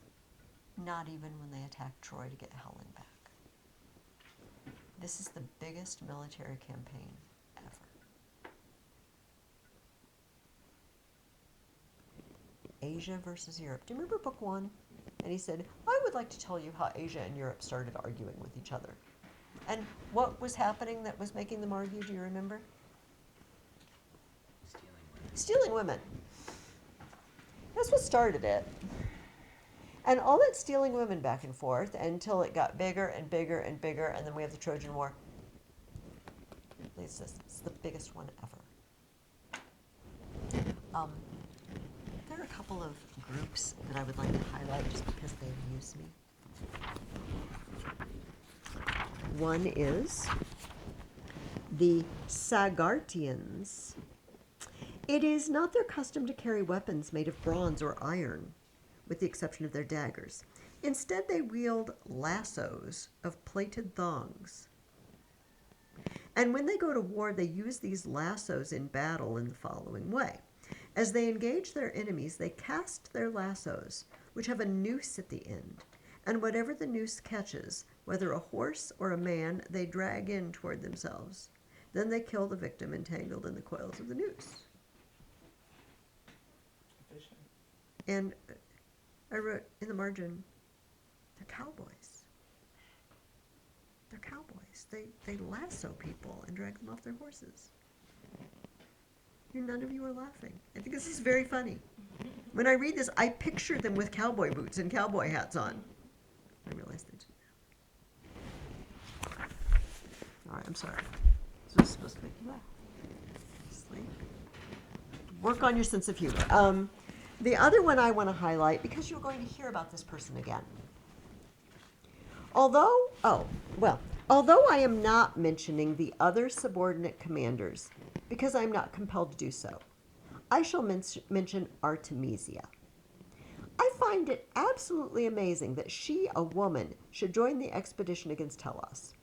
not even when they attacked Troy to get Helen back. This is the biggest military campaign ever. Asia versus Europe. Do you remember book 1? And he said, I would like to tell you how Asia and Europe started arguing with each other. And what was happening that was making them argue, do you remember? Stealing women. That's what started it. And all that stealing women back and forth until it got bigger and bigger and bigger, and then we have the Trojan War. It's the biggest one ever. There are a couple of groups that I would like to highlight just because they amuse me. One is the Sagartians. It is not their custom to carry weapons made of bronze or iron, with the exception of their daggers. Instead, they wield lassos of plaited thongs. And when they go to war, they use these lassos in battle in the following way. As they engage their enemies, they cast their lassos, which have a noose at the end, and whatever the noose catches, whether a horse or a man, they drag in toward themselves. Then they kill the victim entangled in the coils of the noose. Efficient. And I wrote in the margin, they're cowboys. They're cowboys. They lasso people and drag them off their horses. None of you are laughing. I think this is very funny. When I read this, I picture them with cowboy boots and cowboy hats on. I realize they didn't. All right, I'm sorry. This was supposed to make you laugh. Sleep. Work on your sense of humor. The other one I want to highlight, because you're going to hear about this person again. Although I am not mentioning the other subordinate commanders, because I am not compelled to do so, I shall mention Artemisia. I find it absolutely amazing that she, a woman, should join the expedition against Hellas.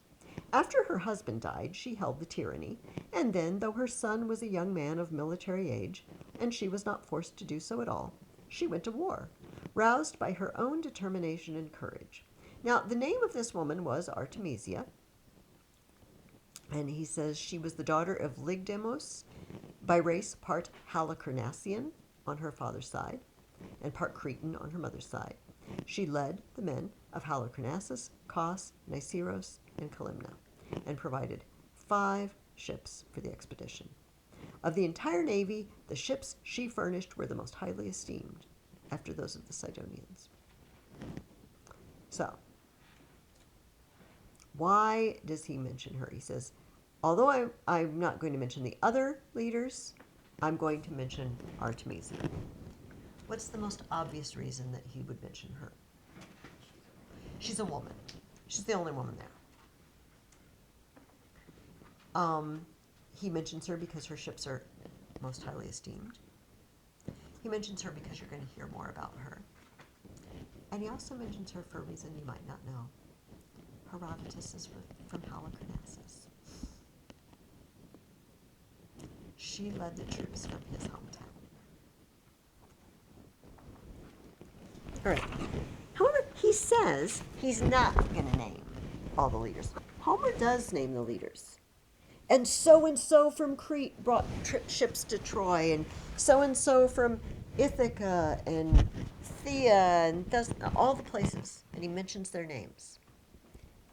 After her husband died, she held the tyranny, and then, though her son was a young man of military age, and she was not forced to do so at all, she went to war, roused by her own determination and courage. Now, the name of this woman was Artemisia, and he says she was the daughter of Lygdemos, by race part Halicarnassian on her father's side, and part Cretan on her mother's side. She led the men of Halicarnassus, Cos, Niceros, and Calimna, and provided 5 ships for the expedition. Of the entire navy, the ships she furnished were the most highly esteemed, after those of the Sidonians. So, why does he mention her? He says, although I'm not going to mention the other leaders, I'm going to mention Artemisia. What's the most obvious reason that he would mention her? She's a woman. She's the only woman there. He mentions her because her ships are most highly esteemed. He mentions her because you're going to hear more about her. And he also mentions her for a reason you might not know. Herodotus is from Halicarnassus. She led the troops from his hometown. All right. However, he says he's not going to name all the leaders. Homer does name the leaders. And so from Crete brought ships to Troy, and so from Ithaca and Thea, and all the places, and he mentions their names.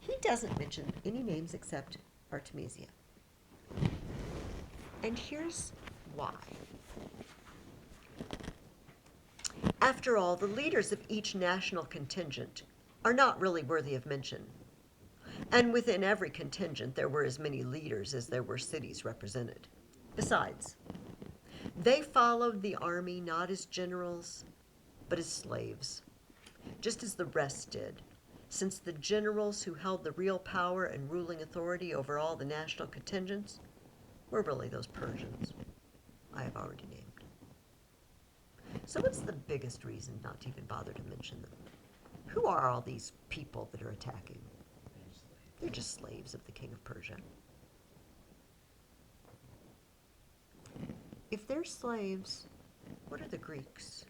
He doesn't mention any names except Artemisia. And here's why. After all, the leaders of each national contingent are not really worthy of mention. And within every contingent, there were as many leaders as there were cities represented. Besides, they followed the army not as generals, but as slaves, just as the rest did, since the generals who held the real power and ruling authority over all the national contingents were really those Persians I have already named. So what's the biggest reason not to even bother to mention them? Who are all these people that are attacking? They're just slaves of the king of Persia. If they're slaves, what are the Greeks?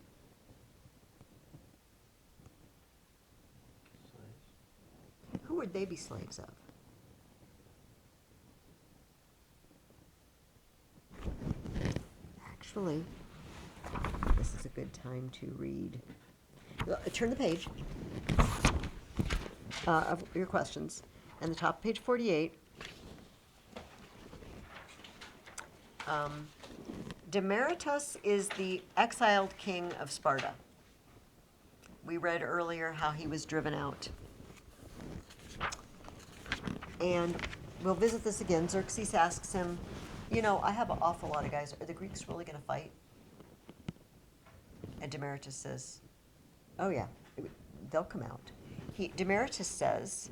Who would they be slaves of? actually, this is a good time to read. Turn the page of your questions, and the top of page 48. Demaratus is the exiled king of Sparta. We read earlier how he was driven out. And we'll visit this again. Xerxes asks him, you know, I have an awful lot of guys. Are the Greeks really going to fight? And Demaratus says, oh yeah, they'll come out. Demaratus says,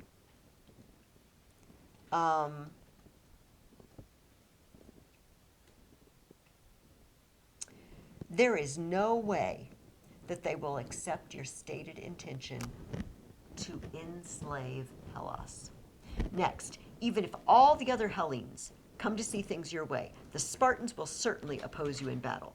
there is no way that they will accept your stated intention to enslave Hellas. Next, even if all the other Hellenes come to see things your way, the Spartans will certainly oppose you in battle.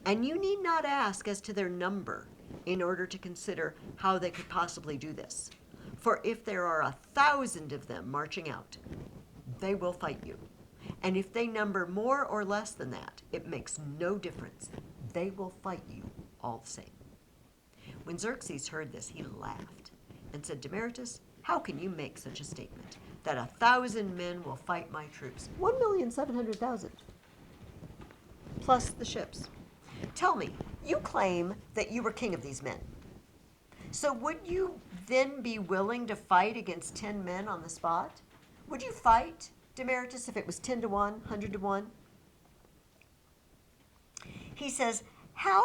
And you need not ask as to their number in order to consider how they could possibly do this. For if there are 1,000 of them marching out, they will fight you. And if they number more or less than that, it makes no difference. They will fight you all the same. When Xerxes heard this, he laughed and said, Demaratus, how can you make such a statement, that 1,000 men will fight my troops? 1,700,000, plus the ships. Tell me, you claim that you were king of these men. So would you then be willing to fight against 10 men on the spot? Would you fight, Demaratus, if it was 10 to 1, 100 to 1? He says, how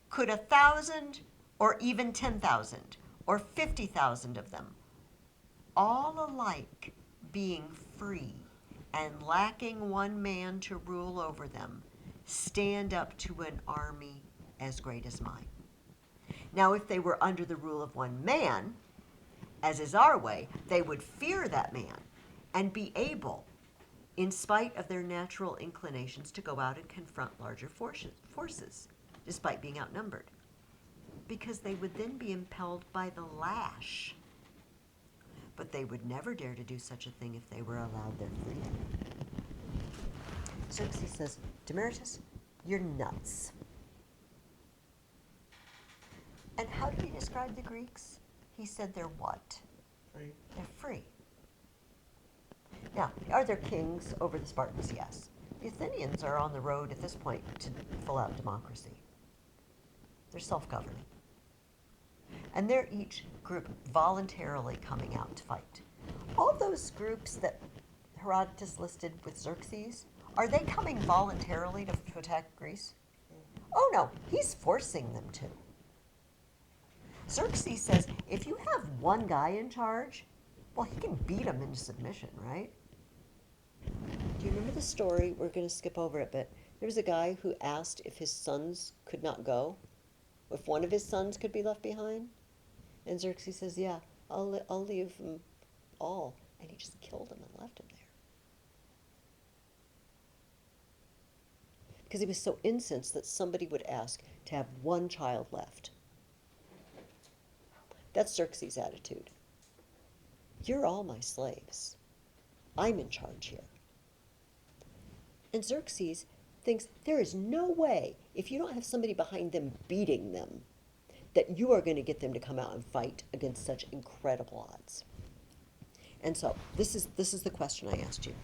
could 1,000 or even 10,000 or 50,000 of them, all alike being free and lacking one man to rule over them, stand up to an army as great as mine? Now, if they were under the rule of one man, as is our way, they would fear that man and be able, in spite of their natural inclinations, to go out and confront larger forces, despite being outnumbered, because they would then be impelled by the lash. But they would never dare to do such a thing if they were allowed their freedom. Xerxes says, Demaratus, you're nuts. And how did he describe the Greeks? He said they're what? Free. They're free. Now, are there kings over the Spartans? Yes. The Athenians are on the road at this point to full-out democracy. They're self-governing. And they're each group voluntarily coming out to fight. All those groups that Herodotus listed with Xerxes, are they coming voluntarily to attack Greece? Oh no, he's forcing them to. Xerxes says, if you have one guy in charge, well, he can beat him into submission, right? Do you remember the story? We're going to skip over it, but there was a guy who asked if his sons could not go, if one of his sons could be left behind. And Xerxes says, yeah, I'll leave them all. And he just killed him and left him there. Because he was so incensed that somebody would ask to have one child left. That's Xerxes' attitude. You're all my slaves. I'm in charge here. And Xerxes thinks there is no way, if you don't have somebody behind them beating them, that you are going to get them to come out and fight against such incredible odds. And so this is the question I asked you.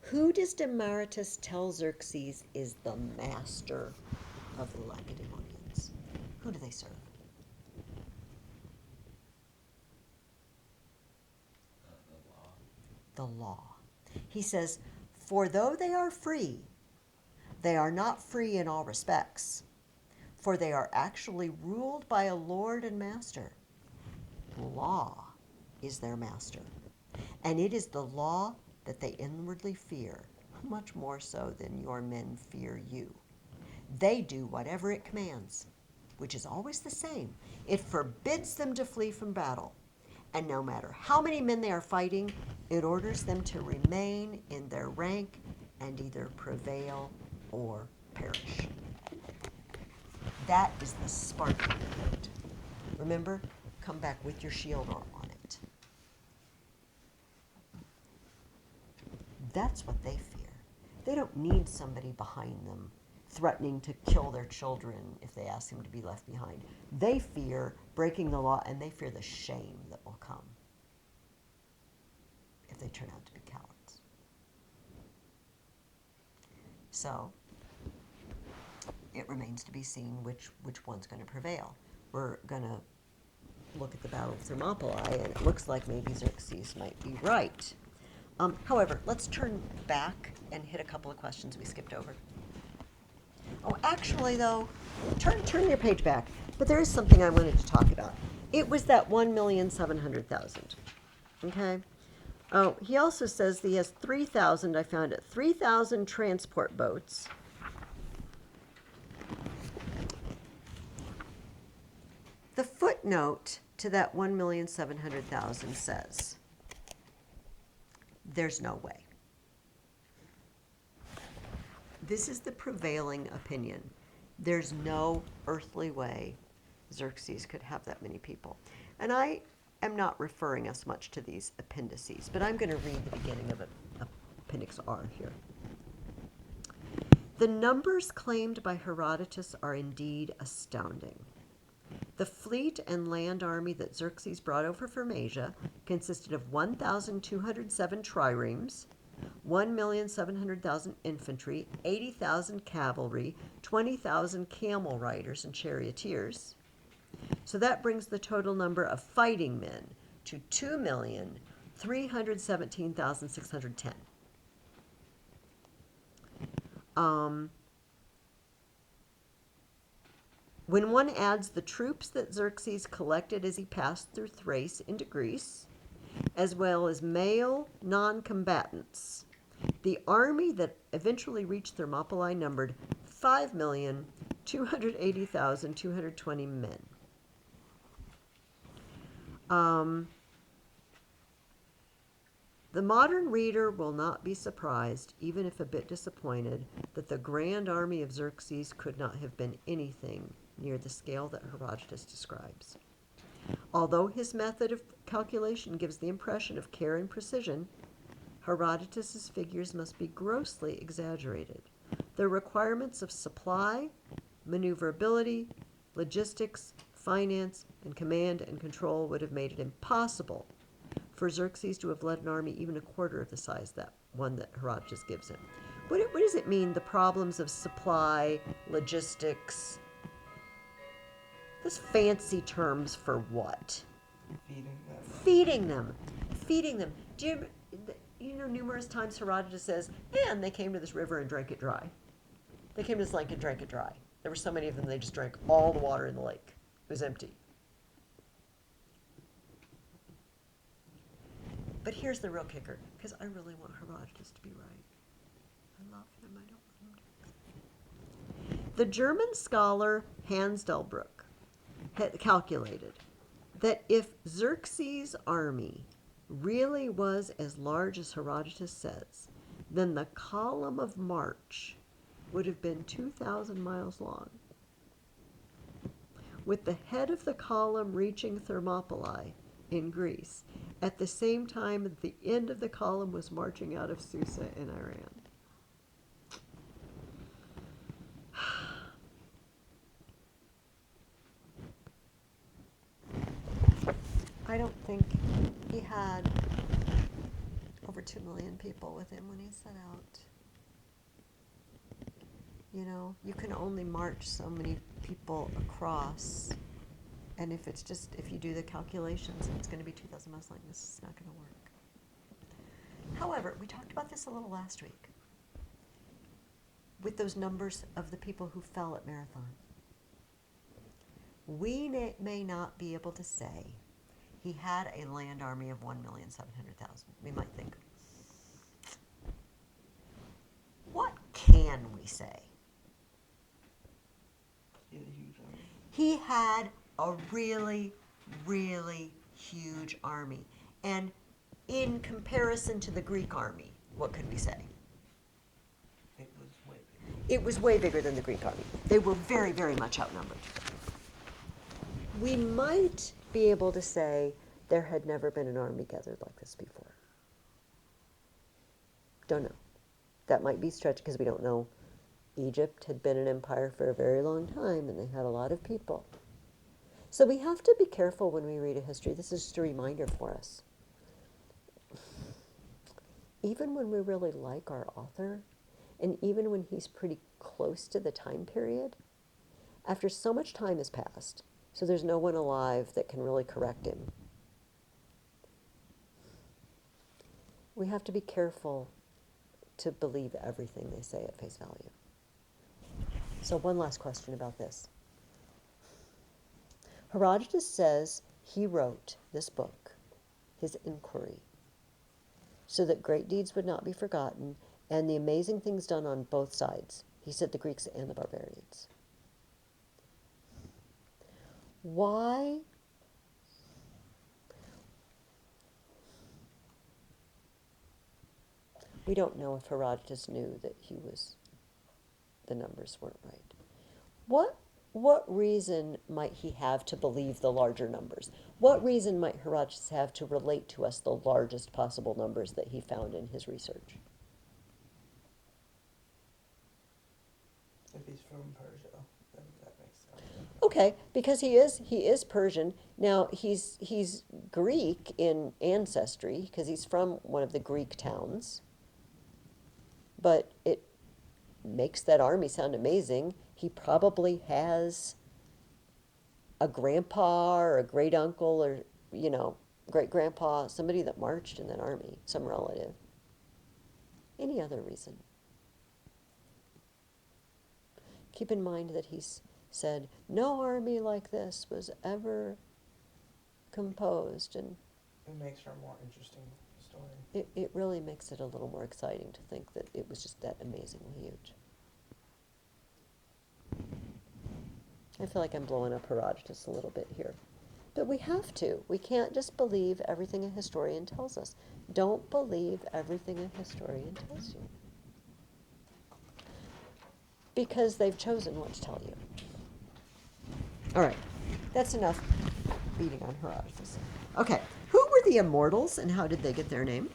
Who does Demaratus tell Xerxes is the master of the Lacedaemonians? Who do they serve? The law. He says, for though they are free, they are not free in all respects, for they are actually ruled by a lord and master. Law is their master, and it is the law that they inwardly fear, much more so than your men fear you. They do whatever it commands, which is always the same. It forbids them to flee from battle, and no matter how many men they are fighting, it orders them to remain in their rank and either prevail or perish. That is the Spartan code. Remember, come back with your shield arm on it. That's what they fear. They don't need somebody behind them threatening to kill their children if they ask them to be left behind. They fear breaking the law, and they fear the shame that will come if they turn out to be cowards. So it remains to be seen which one's going to prevail. We're going to look at the Battle of Thermopylae, and it looks like maybe Xerxes might be right. However, let's turn back and hit a couple of questions we skipped over. Oh, actually, though, turn your page back. But there is something I wanted to talk about. It was that 1,700,000. Okay? Oh, he also says that he has 3,000, I found it, 3,000 transport boats. The footnote to that 1,700,000 says, there's no way. This is the prevailing opinion. There's no earthly way Xerxes could have that many people. And I am not referring us much to these appendices, but I'm going to read the beginning of Appendix R here. The numbers claimed by Herodotus are indeed astounding. The fleet and land army that Xerxes brought over from Asia consisted of 1,207 triremes, 1,700,000 infantry, 80,000 cavalry, 20,000 camel riders and charioteers. So that brings the total number of fighting men to 2,317,610. When one adds the troops that Xerxes collected as he passed through Thrace into Greece, as well as male non-combatants, the army that eventually reached Thermopylae numbered 5,280,220 men. The modern reader will not be surprised, even if a bit disappointed, that the grand army of Xerxes could not have been anything near the scale that Herodotus describes. Although his method of calculation gives the impression of care and precision, Herodotus's figures must be grossly exaggerated. The requirements of supply, maneuverability, logistics, finance, and command and control would have made it impossible for Xerxes to have led an army even a quarter of the size that one that Herodotus gives him. What does it mean, the problems of supply, logistics? Those fancy terms for what? Feeding them. Feeding them. Do you know numerous times Herodotus says, and they came to this river and drank it dry. They came to this lake and drank it dry. There were so many of them, they just drank all the water in the lake. It was empty. But here's the real kicker, because I really want Herodotus to be right. I love him, I don't want him to. The German scholar Hans Delbruck had calculated that if Xerxes' army really was as large as Herodotus says, then the column of march would have been 2,000 miles long, with the head of the column reaching Thermopylae in Greece at the same time that the end of the column was marching out of Susa in Iran. I don't think he had over 2 million people with him when he set out. You know, you can only march so many people across. And if you do the calculations, it's going to be 2,000 miles long. This is not going to work. However, we talked about this a little last week with those numbers of the people who fell at Marathon. We may not be able to say he had a land army of 1,700,000. We might think, what can we say? He had a really, really huge army. And in comparison to the Greek army, what could we say? It was way bigger. It was way bigger than the Greek army. They were very, very much outnumbered. We might be able to say there had never been an army gathered like this before. Don't know. that might be stretched because we don't know. Egypt had been an empire for a very long time and they had a lot of people. So we have to be careful when we read a history. This is just a reminder for us. Even when we really like our author, and even when he's pretty close to the time period, after so much time has passed, so there's no one alive that can really correct him, we have to be careful to believe everything they say at face value. So one last question about this. Herodotus says he wrote this book, his inquiry, so that great deeds would not be forgotten and the amazing things done on both sides. He said the Greeks and the barbarians. Why? We don't know if Herodotus knew that the numbers weren't right. What reason might he have to believe the larger numbers? What reason might Herodotus have to relate to us the largest possible numbers that he found in his research? If he's from Persia, then that makes sense. Okay, because he is Persian. Now he's Greek in ancestry because he's from one of the Greek towns. But it makes that army sound amazing. He probably has a grandpa or a great uncle or, great grandpa, somebody that marched in that army, some relative. Any other reason? Keep in mind that he's said, no army like this was ever composed, and It makes for a more interesting story. it really makes it a little more exciting to think that it was just that amazingly huge. I feel like I'm blowing up Herodotus a little bit here. But we have to. We can't just believe everything a historian tells us. Don't believe everything a historian tells you. Because they've chosen what to tell you. All right. That's enough beating on Herodotus. Okay. Who were the immortals and how did they get their name?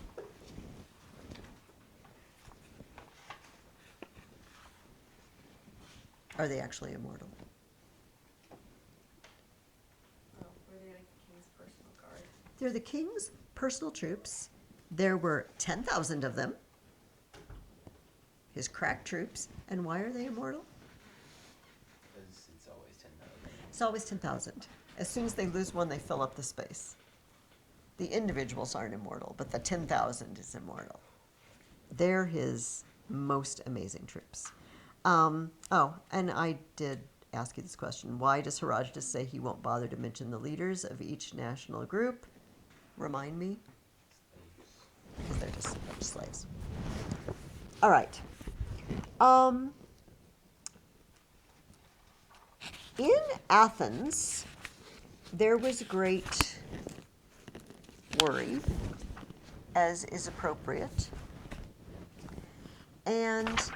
Are they actually immortal? Oh, were they like the king's personal guard? They're the king's personal troops. There were 10,000 of them. His crack troops. And why are they immortal? Because it's always 10,000. It's always 10,000. As soon as they lose one, they fill up the space. The individuals aren't immortal, but the 10,000 is immortal. They're his most amazing troops. And I did ask you this question. Why does Herodotus say he won't bother to mention the leaders of each national group? Remind me. Because they're just slaves. All right. In Athens, there was great worry, as is appropriate, and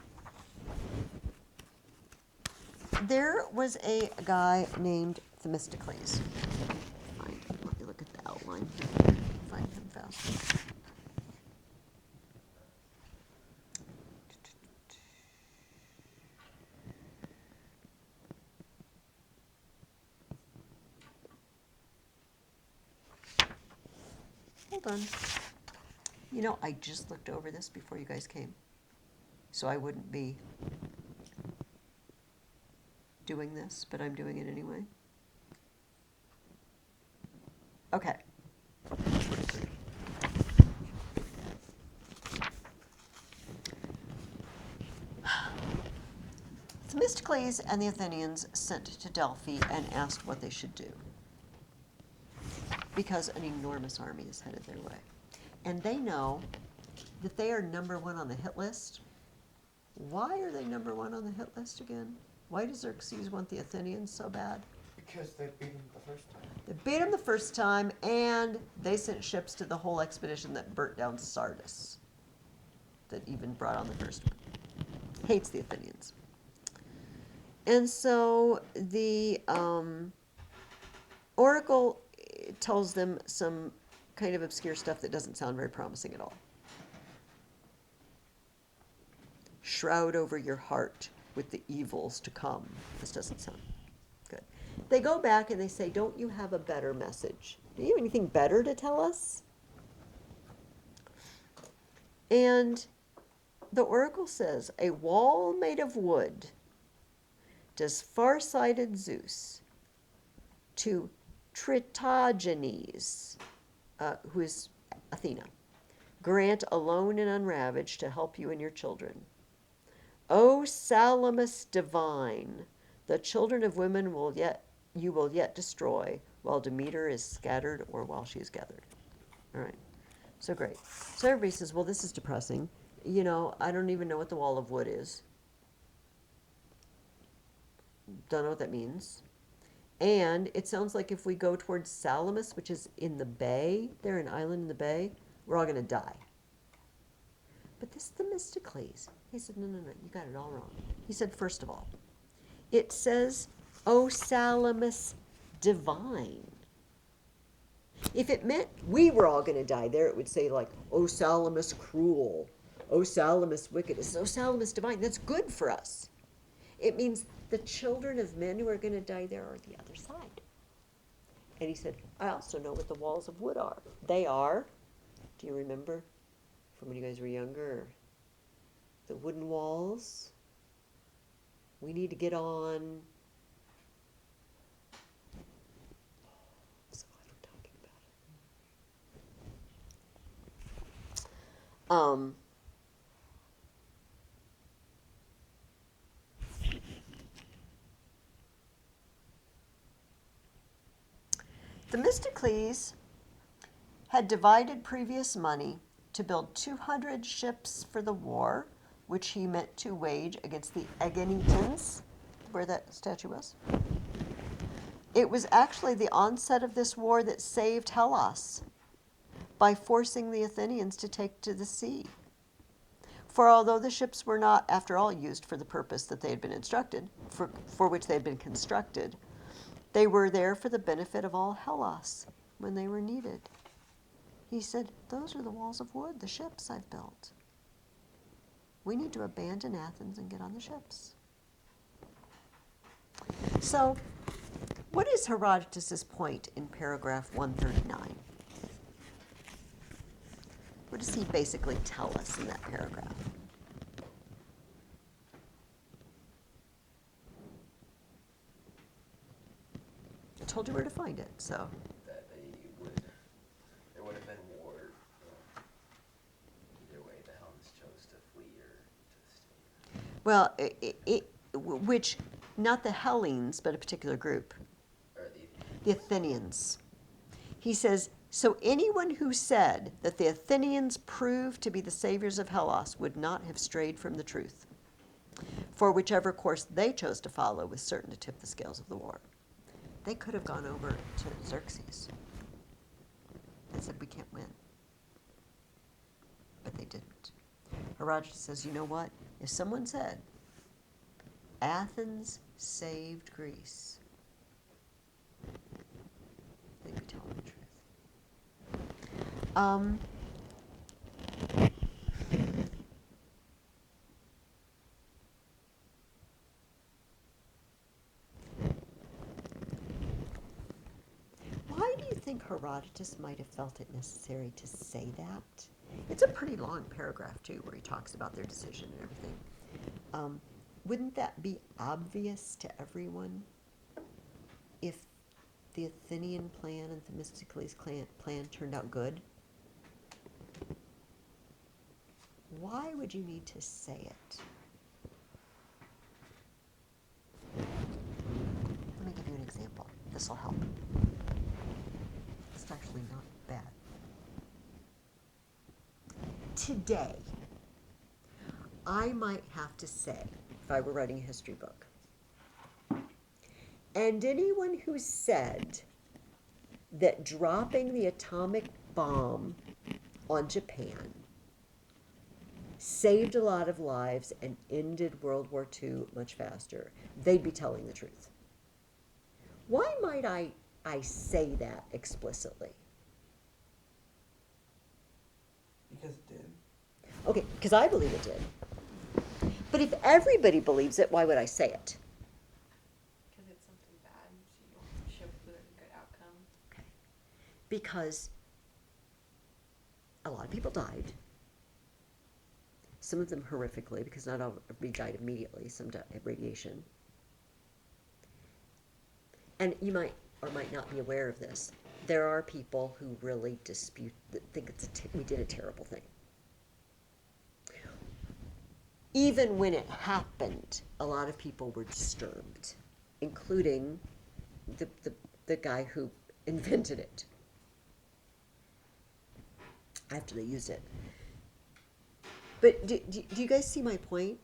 there was a guy named Themistocles. Let me look at the outline here. Find him fast. Hold on. I just looked over this before you guys came, so I wouldn't be doing this, but I'm doing it anyway. Okay. Themistocles and the Athenians sent to Delphi and asked what they should do, because an enormous army is headed their way. And they know that they are number one on the hit list. Why are they number one on the hit list again? Why does Xerxes want the Athenians so bad? Because they beat him the first time. They beat him the first time, and they sent ships to the whole expedition that burnt down Sardis, that even brought on the first one. Hates the Athenians. And so the oracle tells them some kind of obscure stuff that doesn't sound very promising at all. shroud over your heart with the evils to come. This doesn't sound good. They go back and they say, don't you have a better message? Do you have anything better to tell us? And the oracle says, a wall made of wood does far-sighted Zeus to Tritogenes, who is Athena, grant alone and unravaged to help you and your children. O Salamis divine, the children of women you will yet destroy, while Demeter is scattered or while she is gathered. All right, so great. So everybody says, well, this is depressing. You know, I don't even know what the wall of wood is. Don't know what that means. And it sounds like if we go towards Salamis, which is in the bay, they're an island in the bay, we're all going to die. But this is Themistocles. He said, no, you got it all wrong. He said, first of all, it says, O Salamis divine. If it meant we were all going to die there, it would say like, O Salamis cruel, O Salamis wicked. It says, O Salamis divine. That's good for us. It means the children of men who are going to die there are the other side. And he said, I also know what the walls of wood are. They are, do you remember from when you guys were younger, the wooden walls? We need to get on. I'm so glad we're talking about it. Themistocles had divided previous money to build 200 ships for the war, which he meant to wage against the Aeginetans, where that statue was. It was actually the onset of this war that saved Hellas by forcing the Athenians to take to the sea. For although the ships were not, after all, used for the purpose that they had been instructed, for which they had been constructed, they were there for the benefit of all Hellas when they were needed. He said, those are the walls of wood, the ships I've built. We need to abandon Athens and get on the ships. So, what is Herodotus' point in paragraph 139? What does he basically tell us in that paragraph? I told you where to find it, so. That there would have been war. Either way, the Hellenes chose to flee or to stay. Well, which, not the Hellenes, but a particular group. Or The Athenians. He says, so anyone who said that the Athenians proved to be the saviors of Hellas would not have strayed from the truth, for whichever course they chose to follow was certain to tip the scales of the war. They could have gone over to Xerxes and said, we can't win. But they didn't. Herodotus says, you know what? If someone said, Athens saved Greece, they'd be telling the truth. Why do you think Herodotus might have felt it necessary to say that? It's a pretty long paragraph, too, where he talks about their decision and everything. Wouldn't that be obvious to everyone if the Athenian plan and Themistocles' plan turned out good? Why would you need to say it? Let me give you an example. This will help. It's actually not bad. Today, I might have to say, if I were writing a history book, and anyone who said that dropping the atomic bomb on Japan saved a lot of lives and ended World War II much faster, they'd be telling the truth. Why might I say that explicitly? Because it did. Okay, because I believe it did. But if everybody believes it, why would I say it? Because it's something bad, so you don't show people there's a good outcome. Okay. Because a lot of people died. Some of them horrifically, because not everybody died immediately. Some died of radiation. And you might or might not be aware of this. There are people who really dispute, that think we did a terrible thing. Even when it happened, a lot of people were disturbed, including the guy who invented it after they used it. But do you guys see my point?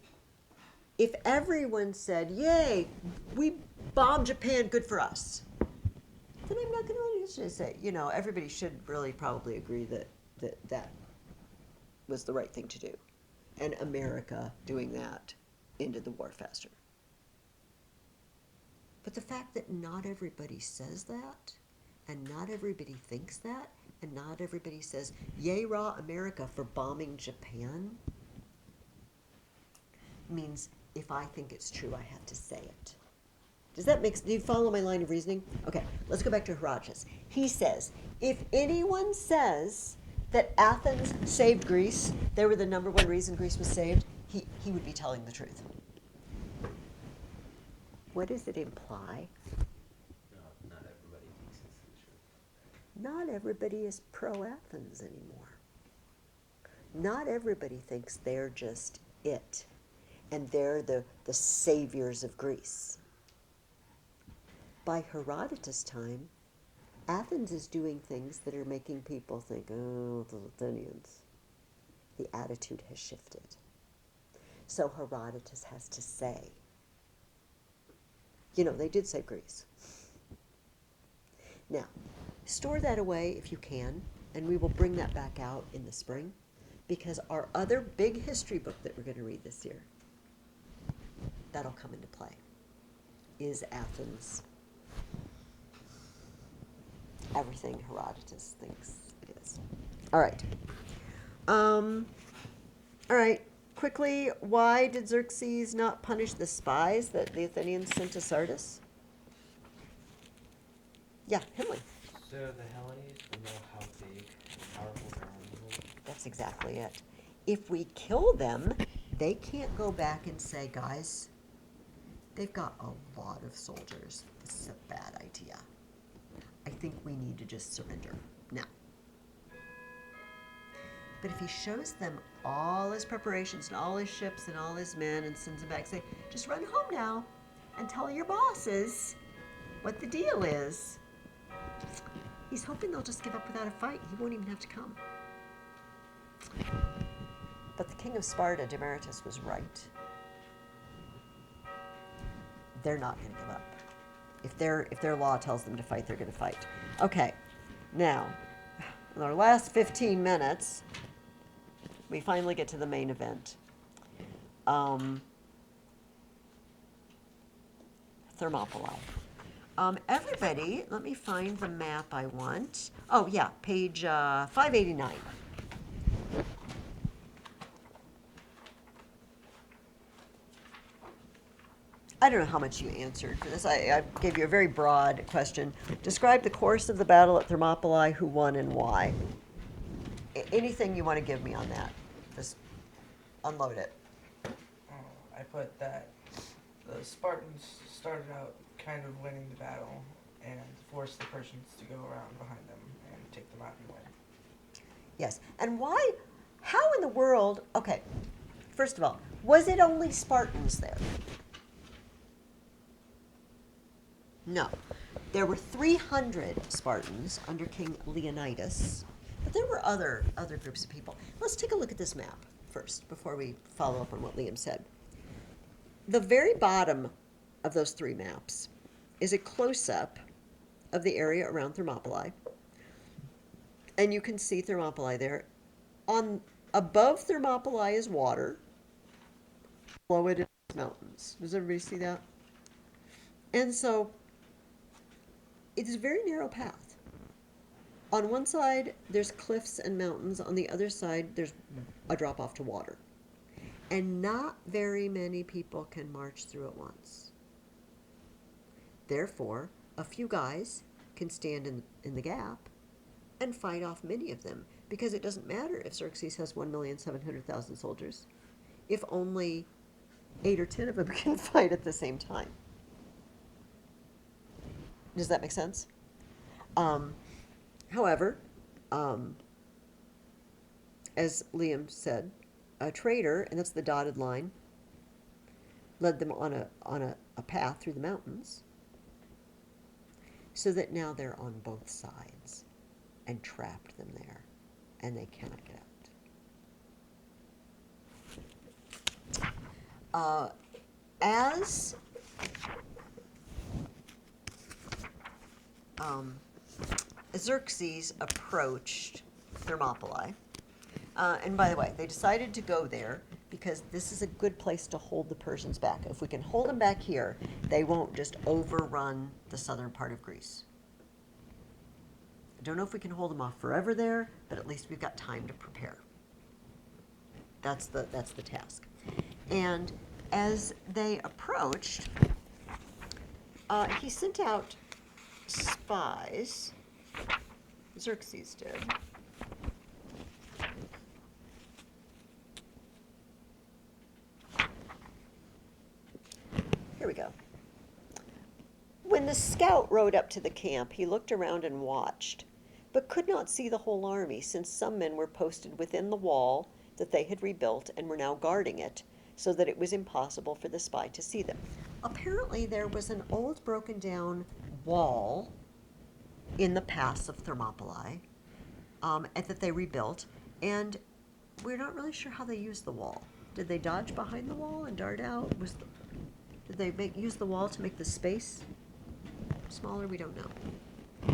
If everyone said, yay, we bombed Japan, good for us, then I'm not going to say, everybody should really probably agree that was the right thing to do. And America doing that ended the war faster. But the fact that not everybody says that, and not everybody thinks that, and not everybody says, yay, rah, America for bombing Japan, means if I think it's true, I have to say it. Do you follow my line of reasoning? Okay, let's go back to Herodotus. He says, if anyone says that Athens saved Greece, they were the number one reason Greece was saved, he would be telling the truth. What does it imply? No, not everybody thinks it's the truth. Not everybody is pro-Athens anymore. Not everybody thinks they're just it, and they're the saviors of Greece. By Herodotus' time, Athens is doing things that are making people think, oh, the Athenians. The attitude has shifted. So Herodotus has to say, they did save Greece. Now, store that away if you can, and we will bring that back out in the spring, because our other big history book that we're going to read this year, that'll come into play, is Athens. Everything Herodotus thinks it is. All right. All right. Quickly, why did Xerxes not punish the spies that the Athenians sent to Sardis? Yeah, Henley. So the Hellenes will know how big and powerful their army was. That's exactly it. If we kill them, they can't go back and say, guys, they've got a lot of soldiers. This is a bad idea. I think we need to just surrender now. But if he shows them all his preparations and all his ships and all his men and sends them back, say, just run home now and tell your bosses what the deal is. He's hoping they'll just give up without a fight. He won't even have to come. But the king of Sparta, Demaratus, was right. They're not going to give up. If their law tells them to fight, they're going to fight. Okay, now, in our last 15 minutes, we finally get to the main event. Thermopylae. Everybody, let me find the map I want. Oh, yeah, page 589. I don't know how much you answered for this. I gave you a very broad question. Describe the course of the battle at Thermopylae, who won and why. Anything you want to give me on that, just unload it. I put that the Spartans started out kind of winning the battle and forced the Persians to go around behind them and take them out and win. Yes, and why, how in the world, okay, first of all, was it only Spartans there? No. There were 300 Spartans under King Leonidas, but there were other groups of people. Let's take a look at this map first before we follow up on what Liam said. The very bottom of those three maps is a close-up of the area around Thermopylae, and you can see Thermopylae there. Above Thermopylae is water, below it is mountains. Does everybody see that? And so it is a very narrow path. On one side, there's cliffs and mountains. On the other side, there's a drop off to water. and not very many people can march through at once. Therefore, a few guys can stand in the gap and fight off many of them, because it doesn't matter if Xerxes has 1,700,000 soldiers if only 8 or 10 of them can fight at the same time. Does that make sense? However, as Liam said, a traitor, and that's the dotted line, led them on a path through the mountains, so that now they're on both sides and trapped them there, and they cannot get out. As Xerxes approached Thermopylae, and by the way, they decided to go there because this is a good place to hold the Persians back. If we can hold them back here, they won't just overrun the southern part of Greece. I don't know if we can hold them off forever there, but at least we've got time to prepare. That's the task. And as they approached, he sent out spies. Xerxes did. Here we go. When the scout rode up to the camp, he looked around and watched, but could not see the whole army, since some men were posted within the wall that they had rebuilt and were now guarding it, so that it was impossible for the spy to see them. Apparently, there was an old broken down wall in the pass of Thermopylae that they rebuilt, and we're not really sure how they used the wall. Did they dodge behind the wall and dart out? Did they use the wall to make the space smaller? We don't know.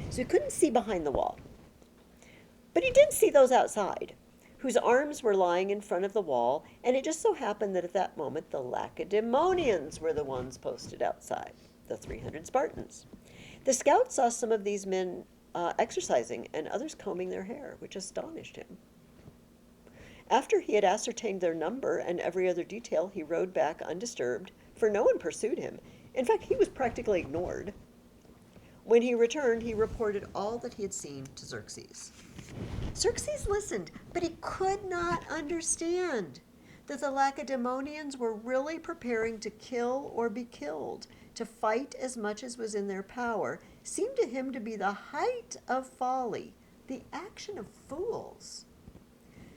So he couldn't see behind the wall. But he did see those outside, whose arms were lying in front of the wall, and it just so happened that at that moment the Lacedaemonians were the ones posted outside, the 300 Spartans. The scout saw some of these men exercising and others combing their hair, which astonished him. After he had ascertained their number and every other detail, he rode back undisturbed, for no one pursued him. In fact, he was practically ignored. When he returned, he reported all that he had seen to Xerxes. Xerxes listened, but he could not understand that the Lacedaemonians were really preparing to kill or be killed. To fight as much as was in their power seemed to him to be the height of folly, the action of fools.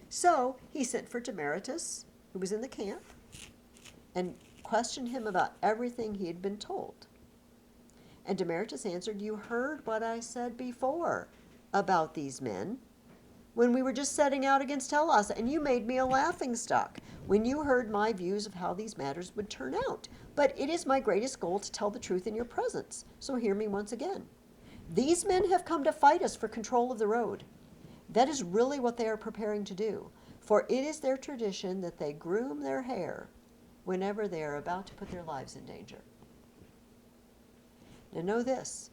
So he sent for Demaratus, who was in the camp, and questioned him about everything he had been told. And Demaratus answered, "You heard what I said before about these men when we were just setting out against Hellas, and you made me a laughingstock when you heard my views of how these matters would turn out. But it is my greatest goal to tell the truth in your presence, so hear me once again. These men have come to fight us for control of the road. That is really what they are preparing to do, for it is their tradition that they groom their hair whenever they are about to put their lives in danger. Now know this,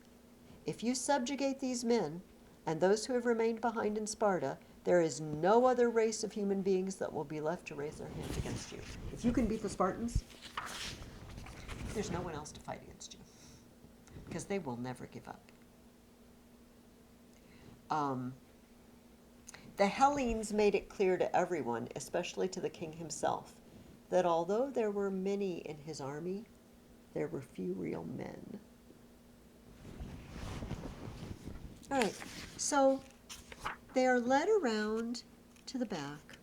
if you subjugate these men and those who have remained behind in Sparta, there is no other race of human beings that will be left to raise their hands against you. If you can beat the Spartans, there's no one else to fight against you, because they will never give up." The Hellenes made it clear to everyone, especially to the king himself, that although there were many in his army, there were few real men. All right, so they are led around to the back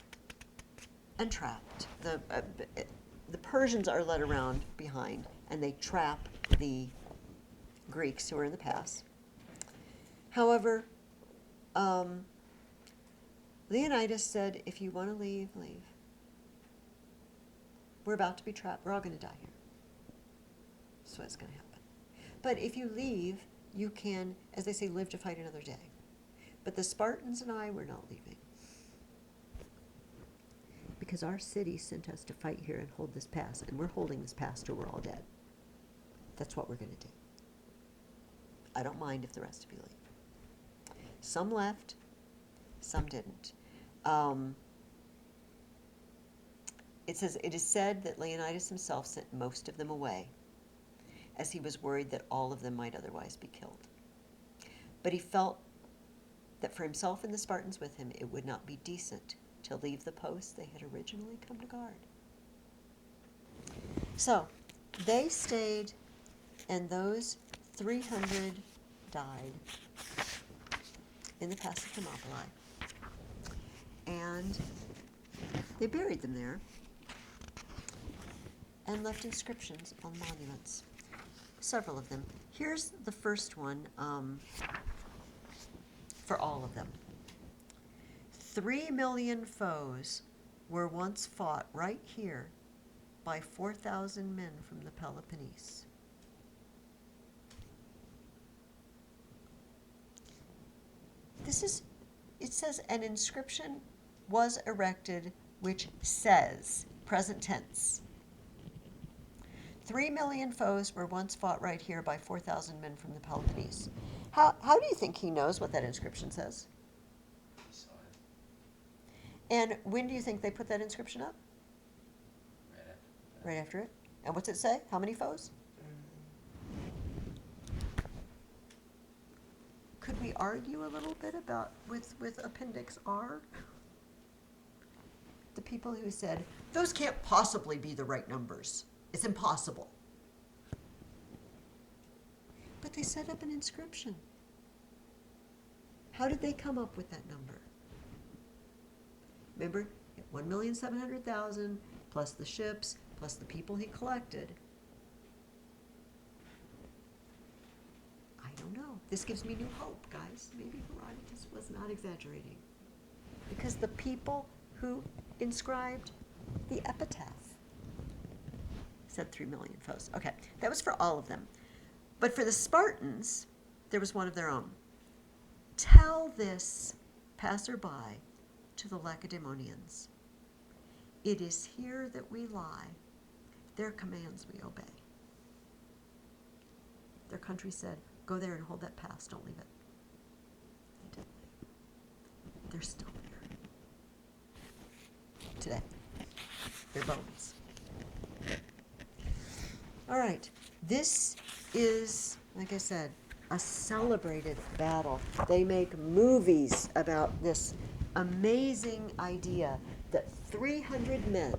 and trapped. The Persians are led around behind, and they trap the Greeks who are in the pass. However, Leonidas said, "If you want to leave, leave. We're about to be trapped. We're all going to die here. That's what's going to happen. But if you leave, you can, as they say, live to fight another day. But the Spartans and I, we're not leaving. Because our city sent us to fight here and hold this pass, and we're holding this pass till we're all dead. That's what we're going to do. I don't mind if the rest of you leave." Some left, some didn't. it says, it is said that Leonidas himself sent most of them away, as he was worried that all of them might otherwise be killed. But he felt that for himself and the Spartans with him, it would not be decent to leave the post they had originally come to guard. So, they stayed, and those 300 died in the Pass of Thermopylae. And they buried them there and left inscriptions on monuments, several of them. Here's the first one for all of them. 3 million foes were once fought right here by 4,000 men from the Peloponnese. It says an inscription was erected which says, present tense, 3 million foes were once fought right here by 4,000 men from the Peloponnese. How do you think he knows what that inscription says? He saw it And when do you think they put that inscription up? right after that. Right after it? And what's it say? How many foes? Could we argue a little bit about with Appendix R? The people who said, those can't possibly be the right numbers. It's impossible. But they set up an inscription. How did they come up with that number? Remember, 1,700,000 plus the ships, plus the people he collected. I don't know. This gives me new hope, guys. Maybe Herodotus was not exaggerating. Because the people who inscribed the epitaph said 3 million foes. Okay, that was for all of them. But for the Spartans, there was one of their own. Tell this passerby to the Lacedaemonians. It is here that we lie. Their commands we obey. Their country said, go there and hold that pass, don't leave it. They didn't leave. They're still there. Today. Their bones. All right. This is, like I said, a celebrated battle. They make movies about this amazing idea that 300 men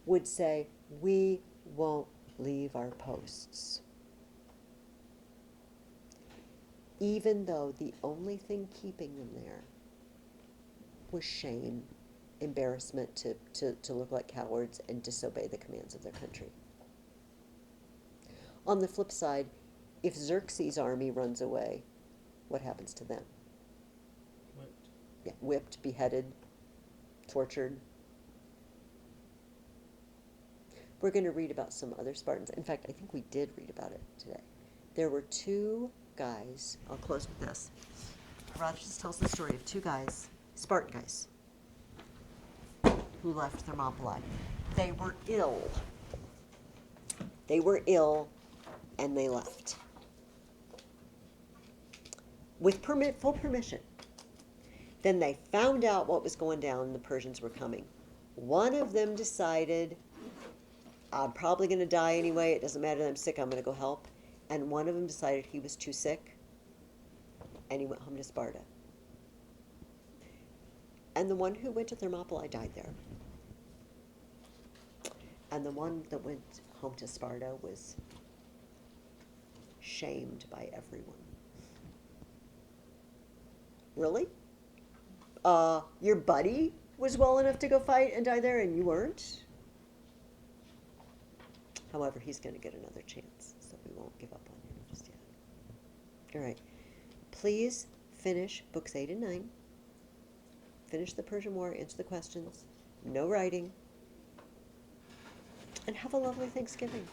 would say, we won't leave our posts. Even though the only thing keeping them there was shame, embarrassment to look like cowards and disobey the commands of their country. On the flip side, if Xerxes' army runs away, what happens to them? Whipped. Yeah, whipped, beheaded, tortured. We're going to read about some other Spartans. In fact, I think we did read about it today. There were 2 guys. I'll close with this. Herodotus tells the story of 2 guys, Spartan guys, who left Thermopylae. They were ill. They were ill, and they left. With full permission. Then they found out what was going down, and the Persians were coming. One of them decided, I'm probably going to die anyway. It doesn't matter that I'm sick. I'm going to go help. And one of them decided he was too sick, and he went home to Sparta. And the one who went to Thermopylae died there. And the one that went home to Sparta was shamed by everyone. Really? Your buddy was well enough to go fight and die there, and you weren't? However, he's going to get another chance, so we won't give up on him just yet. All right. Please finish books 8 and 9. Finish the Persian War, answer the questions. No writing. And have a lovely Thanksgiving.